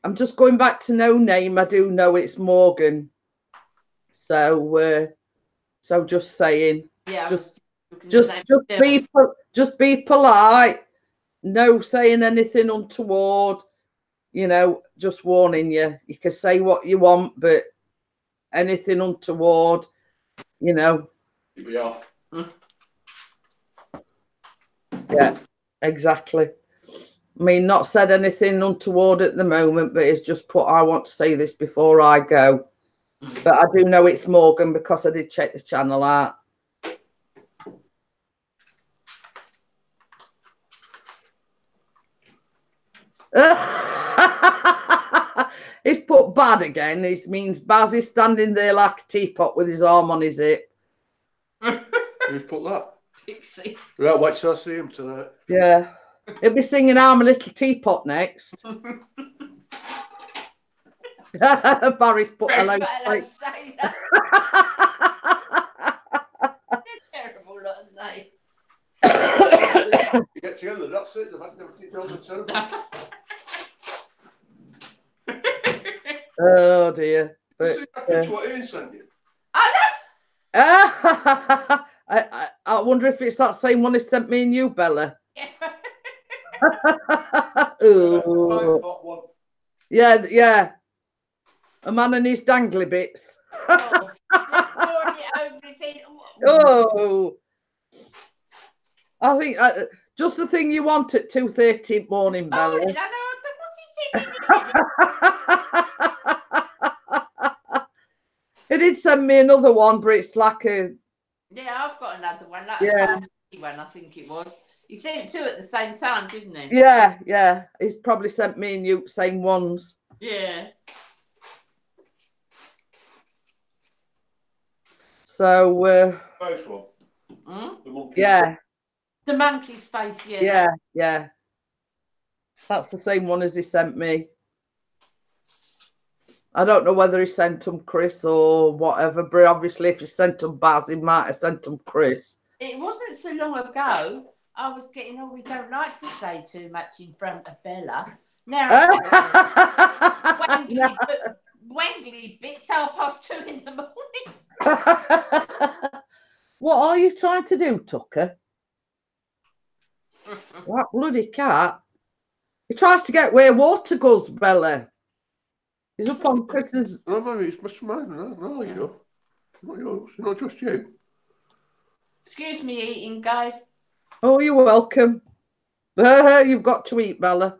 Speaker 1: I'm just going back to no name. I do know it's Morgan. So just saying.
Speaker 2: Yeah,
Speaker 1: just be polite. No saying anything untoward. You know, just warning you. You can say what you want, but anything untoward, you know.
Speaker 3: You'll be off.
Speaker 1: Yeah, exactly. I mean, not said anything untoward at the moment, but it's just put, I want to say this before I go. But I do know it's Morgan because I did check the channel out. He's put bad again. It means Baz is standing there like a teapot with his arm on his hip.
Speaker 3: Who's put that?
Speaker 2: Pixie.
Speaker 3: Right, wait till I see him tonight.
Speaker 1: Yeah. He'll be singing I'm a Little Teapot next. Barry's put
Speaker 2: Press
Speaker 1: hello.
Speaker 2: hello sailor. They're terrible, aren't they?
Speaker 3: Get together, that's it. They've had to keep on the terrible.
Speaker 1: Oh dear. But,
Speaker 3: See that picture what Ian sent you?
Speaker 2: I
Speaker 1: I wonder if it's that same one he sent me and you, Bella.
Speaker 2: know.
Speaker 1: Ooh. Yeah. A man and his dangly bits.
Speaker 2: Oh, they've drawn it over his head.
Speaker 1: Oh. I think just the thing you want at 2:30 in the morning, Bella.
Speaker 2: Oh, I know. What's he singing?
Speaker 1: He did send me another one, but it's like a...
Speaker 2: Yeah, I've got another one. Like
Speaker 1: Yeah.
Speaker 2: a party one, I think it was. He sent two at the same time, didn't he?
Speaker 1: Yeah. He's probably sent me and you the same ones.
Speaker 2: Yeah.
Speaker 1: So,
Speaker 3: First one. The monkey.
Speaker 1: yeah.
Speaker 2: The monkey's face, yeah.
Speaker 1: Yeah. That's the same one as he sent me. I don't know whether he sent them Chris or whatever, but obviously if he sent them Baz, he might have sent them Chris.
Speaker 2: It wasn't so long ago. I was getting, we don't like to say too much in front of Bella. Now, wangly bits, 2:30 in the morning.
Speaker 1: What are you trying to do, Tucker? That bloody cat. He tries to get where water goes, Bella. He's up on Chris's...
Speaker 3: No, it's Mr. Mine. No, you don't. Not yours. Not just you.
Speaker 2: Excuse me eating, guys.
Speaker 1: Oh, you're welcome. You've got to eat, Bella.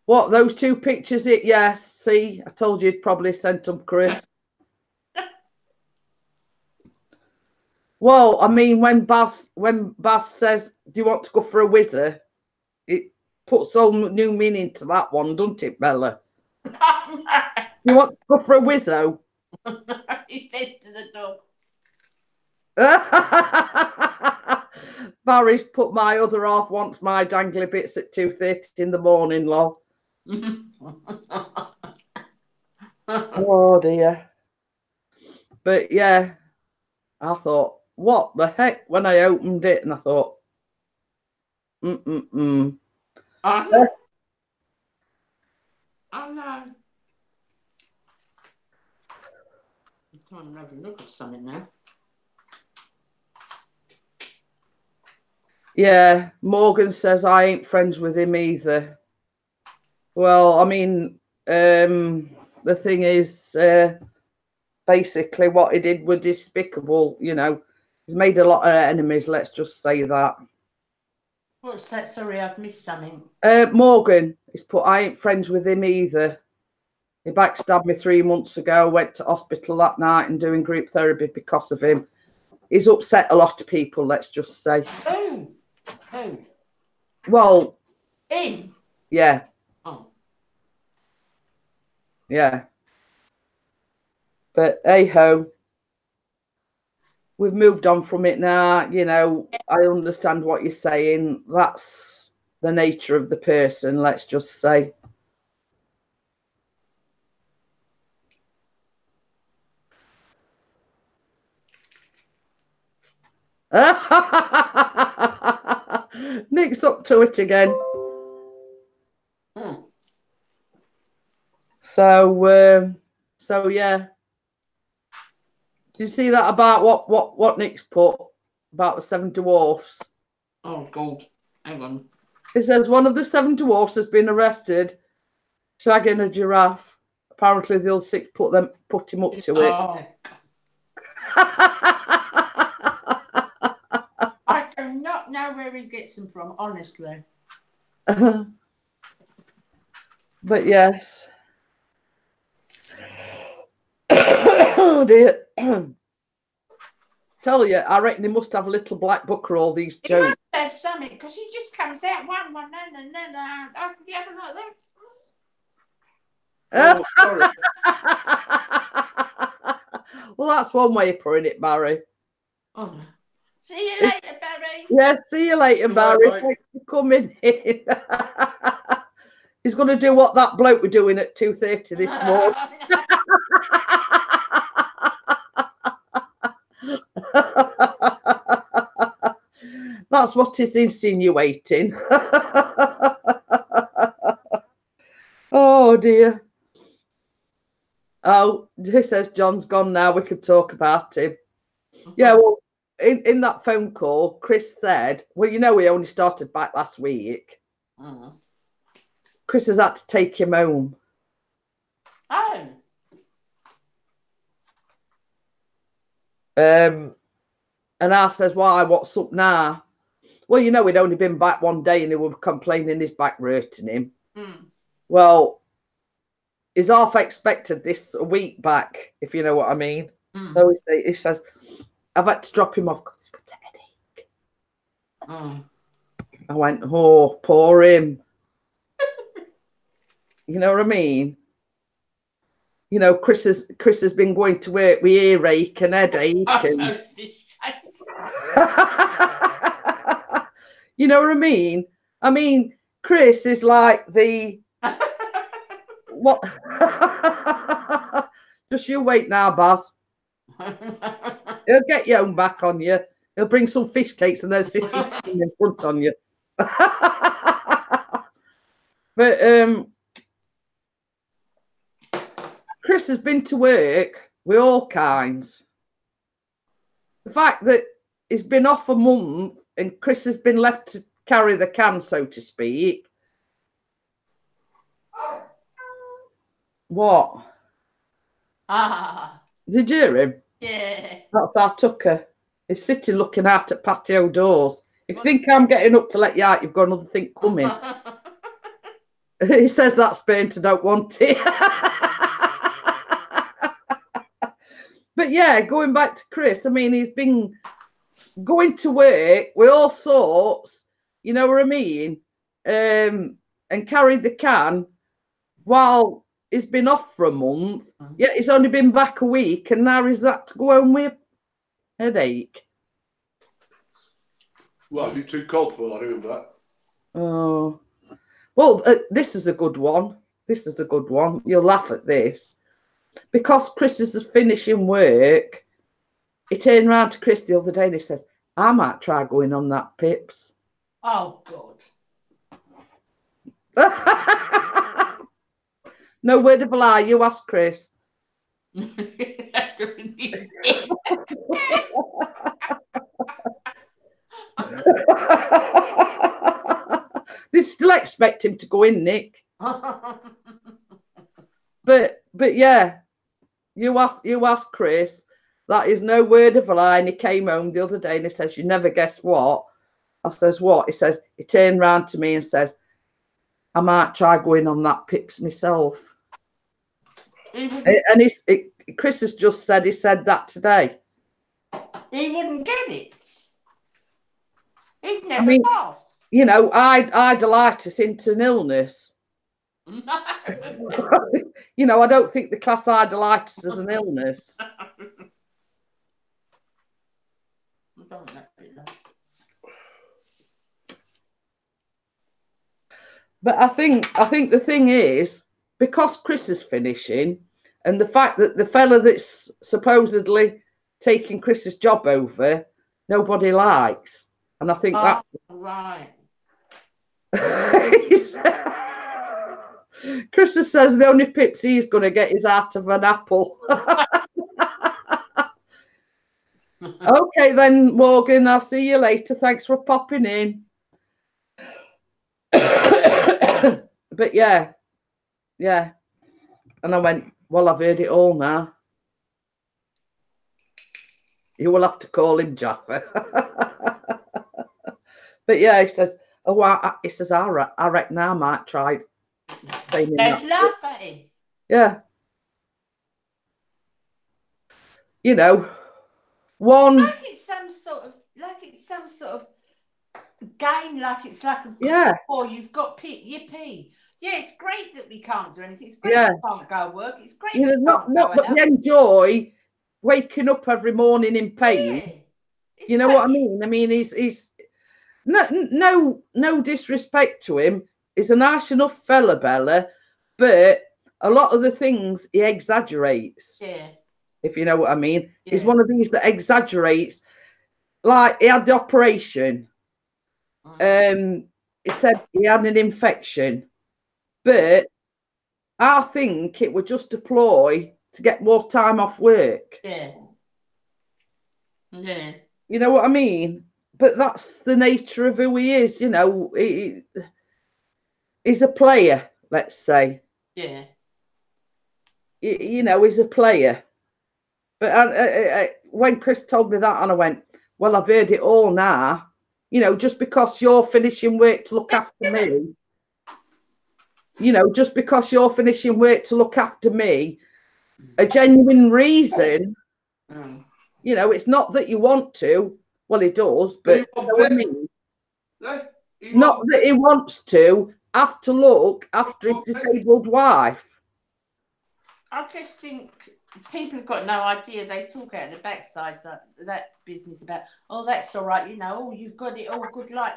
Speaker 1: What, those two pictures? Yes, see, I told you you'd probably sent them, Chris. Well, I mean, when Baz says, do you want to go for a whizzer? It puts some new meaning to that one, doesn't it, Bella? You want to go for a whizzo?
Speaker 2: He says to the dog.
Speaker 1: Barry's put my other half wants my dangly bits at 2:30 in the morning, lol. Oh dear. But yeah, I thought, what the heck? When I opened it, and I thought,
Speaker 2: I know. I know. I'm trying to have a look at something now.
Speaker 1: Yeah, Morgan says I ain't friends with him either. Well, I mean, the thing is, basically what he did was despicable, you know. He's made a lot of enemies, let's just say that.
Speaker 2: What's that? Sorry, I've missed something.
Speaker 1: Morgan, he's put, I ain't friends with him either. He backstabbed me 3 months ago, went to hospital that night and doing group therapy because of him. He's upset a lot of people, let's just say.
Speaker 2: Who?
Speaker 1: Well,
Speaker 2: Him?
Speaker 1: yeah.
Speaker 2: Oh.
Speaker 1: Yeah. But hey-ho. We've moved on from it now. You know, I understand what you're saying. That's the nature of the person, let's just say. Nick's up to it again. So yeah. Did you see that about what Nick's put about the 7 dwarfs?
Speaker 2: Oh God, hang on.
Speaker 1: It says one of the 7 dwarfs has been arrested, shagging a giraffe. Apparently the other 6 put him up to it.
Speaker 2: Oh. I do not know where he gets them from, honestly.
Speaker 1: But yes. Oh dear. Tell you, I reckon he must have a little black book or all these jokes.
Speaker 2: He must have something because he just comes out one, no. Oh, could you have a like that?
Speaker 3: Oh, sorry.
Speaker 1: Well, that's one way of putting it, Barry.
Speaker 2: Oh. See you later, Barry.
Speaker 1: Yes, see you later, Barry.
Speaker 3: Bye, bye.
Speaker 1: Thanks for coming in. He's going to do what that bloke were doing at 2:30 this morning. That's what he's insinuating. Oh, dear. Oh, he says John's gone now. We could talk about him. Yeah, well, in that phone call, Chris said, well, you know, we only started back last week. Chris has had to take him home.
Speaker 2: Oh.
Speaker 1: And I says, why, what's up now? Well, you know, he'd only been back one day and he was complaining his back hurting him. Well, he's half expected this a week back, if you know what I mean. So he says, I've had to drop him off because he's got a headache. I went, oh, poor him. You know what I mean? You know, Chris has been going to work with earache and headache. And... you know what I mean? I mean, Chris is like the... what? Just you wait now, Baz. He'll get your own back on you. He'll bring some fish cakes and they're sitting in front on you. But Chris has been to work with all kinds. The fact that he's been off a month and Chris has been left to carry the can, so to speak. What? Did you hear him?
Speaker 2: Yeah.
Speaker 1: That's our Tucker. He's sitting looking out at patio doors. If you think I'm getting up to let you out, you've got another thing coming. He says that's burnt, I don't want it. But yeah, going back to Chris, I mean, he's been going to work with all sorts, you know what I mean? And carried the can while he's been off for a month. Yeah, he's only been back a week, and now he's had to go home with a headache.
Speaker 3: Well, you're too cold for that, doing that.
Speaker 1: Oh, well, this is a good one. This is a good one. You'll laugh at this. Because Chris is finishing work, he turned round to Chris the other day and he says, I might try going on that, Pips.
Speaker 2: Oh, God.
Speaker 1: No word of a lie, you ask Chris. They still expect him to go in, Nick. But yeah, you ask Chris. That is no word of a lie. And he came home the other day and he says, you never guess what? I says, what? He says, he turned round to me and says, I might try going on that, Pips, myself. And Chris has just said he said that today.
Speaker 2: He wouldn't get it. He'd never passed.
Speaker 1: You know, idolitis into an illness.
Speaker 2: No.
Speaker 1: You know, I don't think the class idolitis is an illness. But I think the thing is, because Chris is finishing, and the fact that the fella that's supposedly taking Chris's job over, nobody likes. And I think that's
Speaker 2: right.
Speaker 1: Chris says the only Pips he's going to get is out of an apple. Okay then, Morgan, I'll see you later. Thanks for popping in. But yeah. And I went, well, I've heard it all now. You will have to call him Jaffa. But yeah, he says, he says, I reckon I might try.
Speaker 2: Let's laugh at him.
Speaker 1: Yeah. You know,
Speaker 2: like it's some sort of game, like it's like a
Speaker 1: yeah.
Speaker 2: or you've got yippee. Yeah, it's great that we can't do anything. It's great
Speaker 1: Yeah.
Speaker 2: we can't go work. It's great
Speaker 1: You know,
Speaker 2: we
Speaker 1: not
Speaker 2: can't go
Speaker 1: that we
Speaker 2: out.
Speaker 1: enjoy waking up every morning in pain.
Speaker 2: Yeah. It's
Speaker 1: You know
Speaker 2: like,
Speaker 1: what I mean? I mean, he's no disrespect to him. He's a nice enough fella, Bella, but a lot of the things he exaggerates.
Speaker 2: Yeah.
Speaker 1: If you know what I mean.
Speaker 2: Yeah.
Speaker 1: He's one of these that exaggerates. Like he had the operation. He said he had an infection, but I think it was just a ploy to get more time off work.
Speaker 2: Yeah. Yeah.
Speaker 1: You know what I mean? But that's the nature of who he is. You know, he's a player. Let's say.
Speaker 2: Yeah.
Speaker 1: You know, he's a player. But when Chris told me that, and I went, well, I've heard it all now. You know, just because you're finishing work to look after me, you know, just because you're finishing work to look after me, a genuine reason, you know, it's not that you want to. Well, he does, but you know what I mean? Not that he wants to have to look after his disabled wife.
Speaker 2: I just think people have got no idea. They talk out of the backside, so that business about, oh, that's all right, you know, oh, you've got it all good, like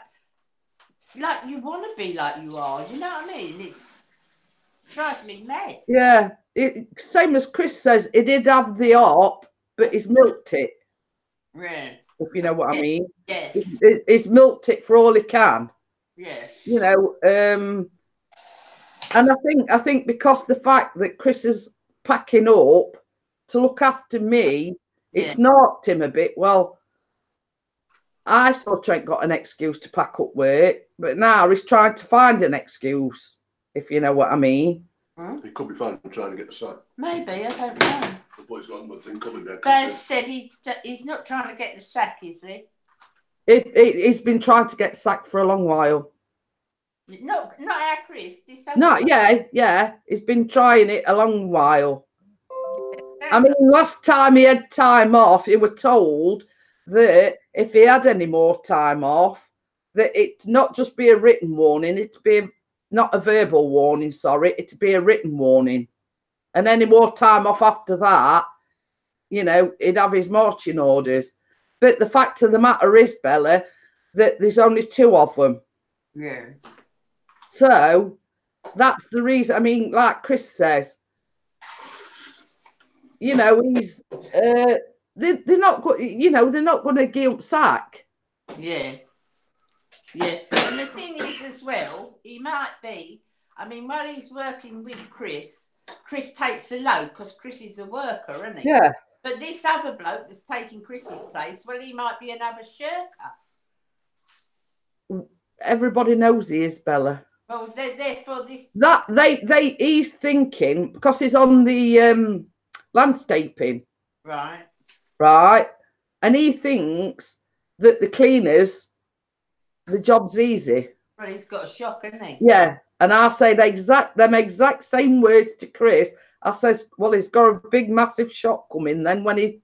Speaker 2: you want to be like you are, you know what I mean? It drives me mad.
Speaker 1: Yeah, same as Chris says, he did have the op, but he's milked it.
Speaker 2: Yeah.
Speaker 1: If you know what I mean.
Speaker 2: Yeah.
Speaker 1: He's milked it for all he can.
Speaker 2: Yeah.
Speaker 1: You know, and I think because the fact that Chris is packing up to look after me, it's knocked him a bit. Well, I sort of ain't got an excuse to pack up work, but now he's trying to find an excuse, if you know what I mean.
Speaker 3: He could be fine trying to get the sack.
Speaker 2: Maybe, I don't know.
Speaker 3: The boy's got another thing coming there.
Speaker 2: Baz said he's not trying to get the sack, is he?
Speaker 1: He's been trying to get sacked for a long while.
Speaker 2: Not our Chris.
Speaker 1: No, yeah. He's been trying it a long while. I mean, last time he had time off, he was told that if he had any more time off, that it not just be a written warning, it'd be not a verbal warning, sorry, it'd be a written warning. And any more time off after that, you know, he'd have his marching orders. But the fact of the matter is, Bella, that there's only 2 of them.
Speaker 2: Yeah.
Speaker 1: So that's the reason. I mean, like Chris says, you know, he's they're not you know, they're not going to guilt sack.
Speaker 2: Yeah. Yeah. And the thing is as well, he might be, I mean, while he's working with Chris takes a load because Chris is a worker, isn't he?
Speaker 1: Yeah.
Speaker 2: But this other bloke that's taking Chris's place, well, he might be another shirker.
Speaker 1: Everybody knows he is, Bella.
Speaker 2: Well, therefore this
Speaker 1: That he's thinking because he's on the landscaping.
Speaker 2: Right.
Speaker 1: And he thinks that the cleaners, the job's easy.
Speaker 2: Well, he's got a shock, hasn't he?
Speaker 1: Yeah. And I say them exact same words to Chris. I says, well, he's got a big, massive shock coming then when he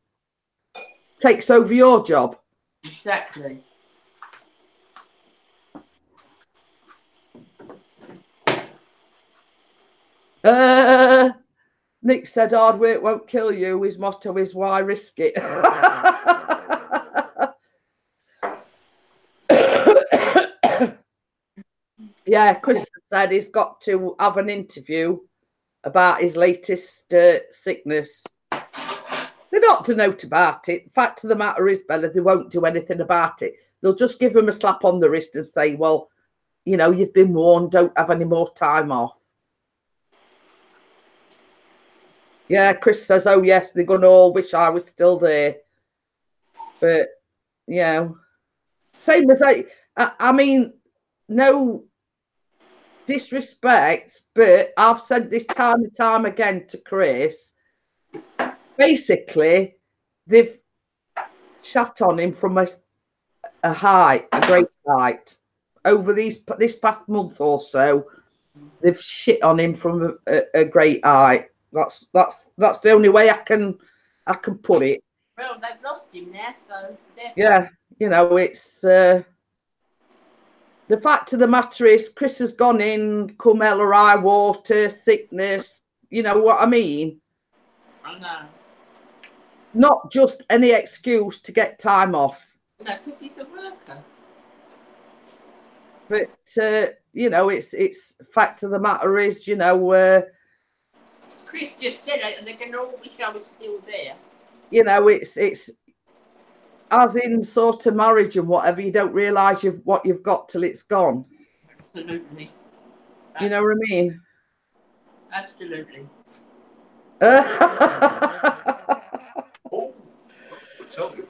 Speaker 1: takes over your job.
Speaker 2: Exactly.
Speaker 1: Nick said hard work won't kill you. His motto is why risk it? Yeah, Chris said he's got to have an interview about his latest sickness. They don't to note about it. Fact of the matter is, Bella, they won't do anything about it. They'll just give him a slap on the wrist and say, well, you know, you've been warned, don't have any more time off. Yeah, Chris says, oh, yes, they're going to all wish I was still there. But, you know, same as I mean, no disrespect, but I've said this time and time again to Chris, basically, they've shat on him from a height, a great height. Over this past month or so, they've shit on him from a great height. That's the only way I can put it.
Speaker 2: Well, they've lost him now, so
Speaker 1: yeah, you know, it's the fact of the matter is, Chris has gone in, come hell or high water, sickness. You know what I mean?
Speaker 2: I know.
Speaker 1: Not just any excuse to get time off.
Speaker 2: No, because he's a worker.
Speaker 1: But you know, it's fact of the matter is, you know,
Speaker 2: Chris just said it, and they can all wish I was still there.
Speaker 1: you know, it's as in sort of marriage and whatever. You don't realise what you've got till it's gone.
Speaker 2: Absolutely.
Speaker 1: You know what I mean?
Speaker 2: Absolutely.
Speaker 3: Oh, tell me.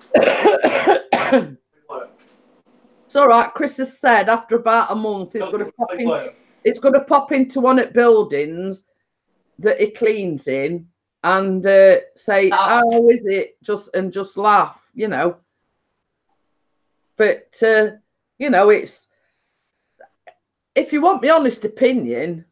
Speaker 1: It's all right. Chris has said after about a month it's going to pop into one of the buildings that he cleans in and say, "How is it?" Just laugh, you know. But you know, it's, if you want my honest opinion,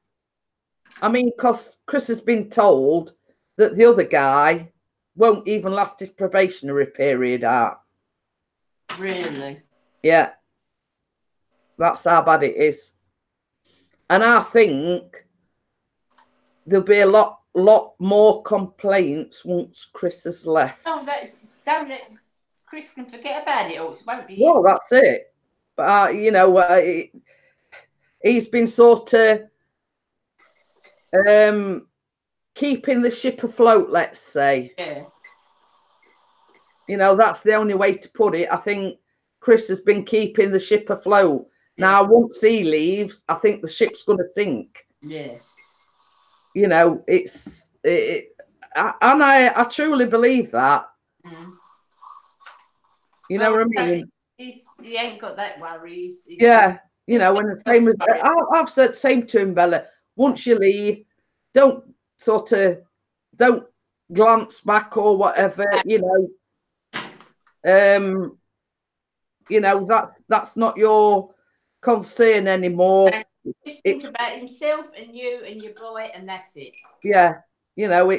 Speaker 1: I mean, because Chris has been told that the other guy won't even last his probationary period out.
Speaker 2: Really?
Speaker 1: Yeah. That's how bad it is. And I think there'll be a lot more complaints once Chris has left.
Speaker 2: Oh, don't let Chris can forget about it, or it won't be.
Speaker 1: Well, that's it. But you know, he's been sort of keeping the ship afloat, let's say.
Speaker 2: Yeah.
Speaker 1: You know, that's the only way to put it. I think Chris has been keeping the ship afloat. Yeah. Now, once he leaves, I think the ship's going to sink.
Speaker 2: Yeah.
Speaker 1: You know, and I truly believe that.
Speaker 2: Mm.
Speaker 1: You know what I mean?
Speaker 2: He ain't got that worry.
Speaker 1: Yeah, you know, and the same as I've said, same to him, Bella. Once you leave, don't glance back or whatever. You know, that's not your concern anymore.
Speaker 2: Just think about himself and you and your boy, and that's it.
Speaker 1: Yeah, you know,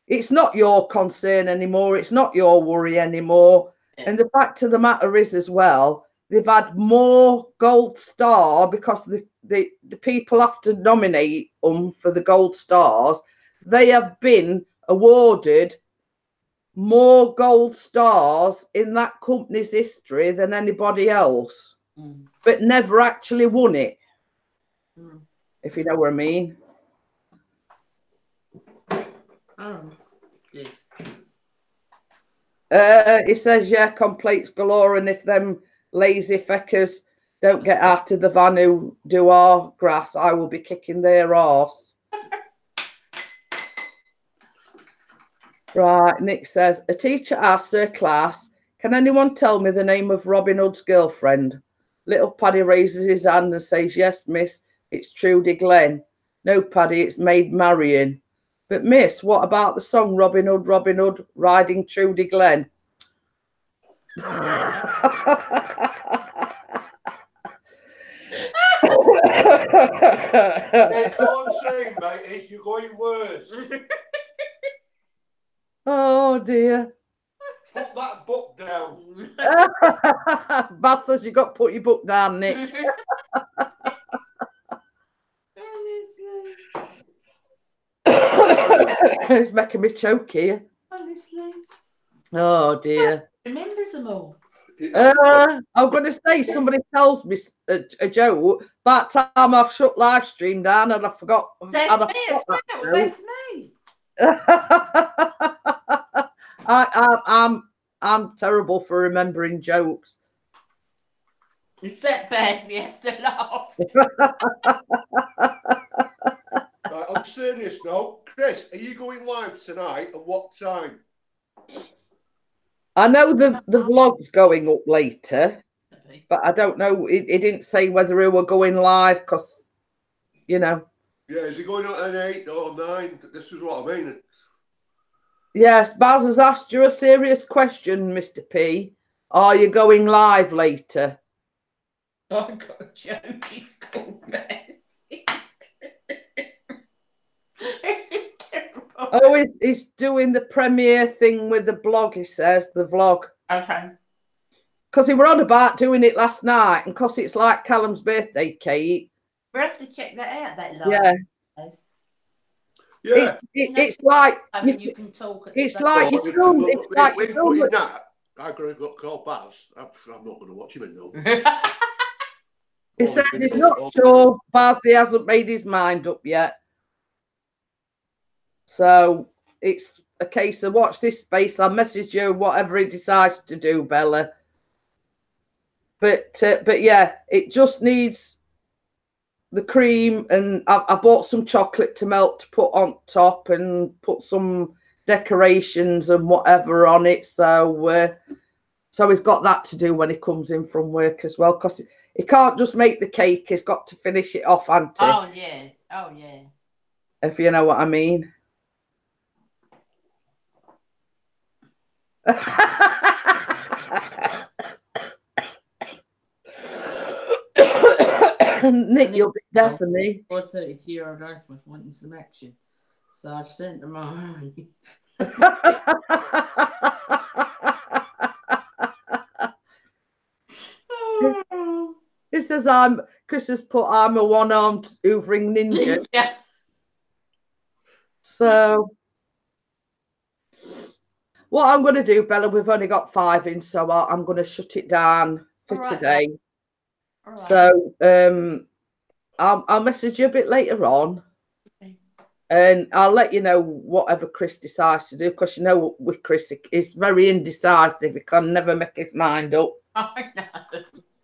Speaker 1: it's not your concern anymore. It's not your worry anymore. Yeah. And the fact of the matter is, as well, they've had more gold star because the people have to nominate them for the gold stars. They have been awarded more gold stars in that company's history than anybody else, but never actually won it. If you know what I mean.
Speaker 2: Oh, yes.
Speaker 1: He says, yeah, complaints galore, and if them lazy feckers don't get out of the van who do our grass, I will be kicking their arse. Right, Nick says, a teacher asked her class, can anyone tell me the name of Robin Hood's girlfriend? Little Paddy raises his hand and says, yes, miss, it's Trudy Glen. No, Paddy, it's Maid Marian. But, miss, what about the song Robin Hood, riding Trudy Glen?
Speaker 3: They can't say, mate, if you're going worse.
Speaker 1: Oh, dear.
Speaker 3: Put that book down.
Speaker 1: Bass says you've got to put your book down, Nick. It's making me choke here.
Speaker 2: Honestly.
Speaker 1: Oh, dear.
Speaker 2: Remembers them all.
Speaker 1: I'm going to say, somebody tells me a joke. By the time I've shut live stream down and I forgot.
Speaker 2: That's me as well. That's me.
Speaker 1: I'm terrible for remembering jokes.
Speaker 2: It's that bad we have to laugh.
Speaker 3: Right, I'm serious now. Chris, are you going live tonight? At what time?
Speaker 1: I know the vlog's going up later, but I don't know. It didn't say whether we were going live because, you know.
Speaker 3: Yeah, is he going at an 8 or 9? This is what I mean.
Speaker 1: Yes, Baz has asked you a serious question, Mr. P. Are you going live later?
Speaker 2: I've got a joke. He's called
Speaker 1: Oh, he's doing the premiere thing with the blog, he says, the vlog.
Speaker 2: Okay.
Speaker 1: because he were on about doing it last night, and because it's like Callum's birthday cake.
Speaker 2: We have to check that out. That last
Speaker 1: Yeah.
Speaker 2: place.
Speaker 3: Yeah.
Speaker 1: It's like
Speaker 2: I mean, you can talk. At the
Speaker 1: it's
Speaker 2: same
Speaker 1: like
Speaker 2: time.
Speaker 1: you film. It's like you film it.
Speaker 3: That, I'm going to call Baz. I'm not going to watch him in no.
Speaker 1: He says he's not sure. Baz, he hasn't made his mind up yet. So it's a case of watch this space. I'll message you whatever he decides to do, Bella. But yeah, it just needs the cream, and I bought some chocolate to melt to put on top, and put some decorations and whatever on it. So so he's got that to do when he comes in from work as well, because he can't just make the cake. He's got to finish it off, hasn't he?
Speaker 2: Oh yeah, oh yeah.
Speaker 1: If you know what I mean. Nick, you'll be definitely.
Speaker 2: 32-year-old Iceman wanting some action, so I've sent them on.
Speaker 1: It says Chris has put I'm a one-armed hoovering ninja.
Speaker 2: Yeah.
Speaker 1: So what I'm going to do, Bella, we've only got 5 in, so I'm going to shut it down for today.
Speaker 2: Right.
Speaker 1: So I'll message you a bit later on.
Speaker 2: Okay.
Speaker 1: And I'll let you know whatever Chris decides to do, because you know with Chris, he's very indecisive. He can never make his mind up.
Speaker 2: I know.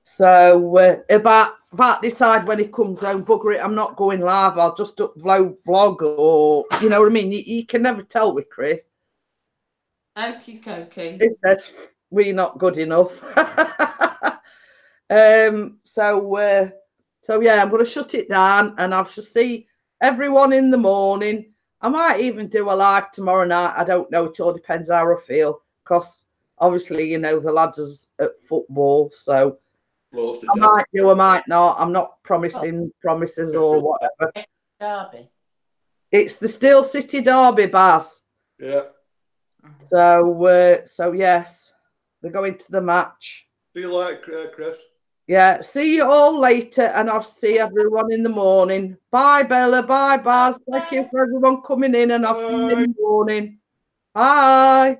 Speaker 1: So about decide when he comes home, bugger it, I'm not going live. I'll just vlog, or you know what I mean. You can never tell with Chris.
Speaker 2: Okie dokie.
Speaker 1: It says we're not good enough. So yeah, I'm going to shut it down, and I shall see everyone in the morning. I might even do a live tomorrow night. I don't know. It all depends how I feel, because obviously, you know, the lads is at football, so I might do, I might not. I'm not promising promises or whatever.
Speaker 2: Derby.
Speaker 1: It's the Steel City Derby, Baz.
Speaker 3: Yeah.
Speaker 1: So yes, they're going to the match.
Speaker 3: See you later, Chris.
Speaker 1: Yeah, see you all later, and I'll see everyone in the morning. Bye, Bella. Bye, Baz. Thank you for everyone coming in, and I'll see you in the morning. Bye.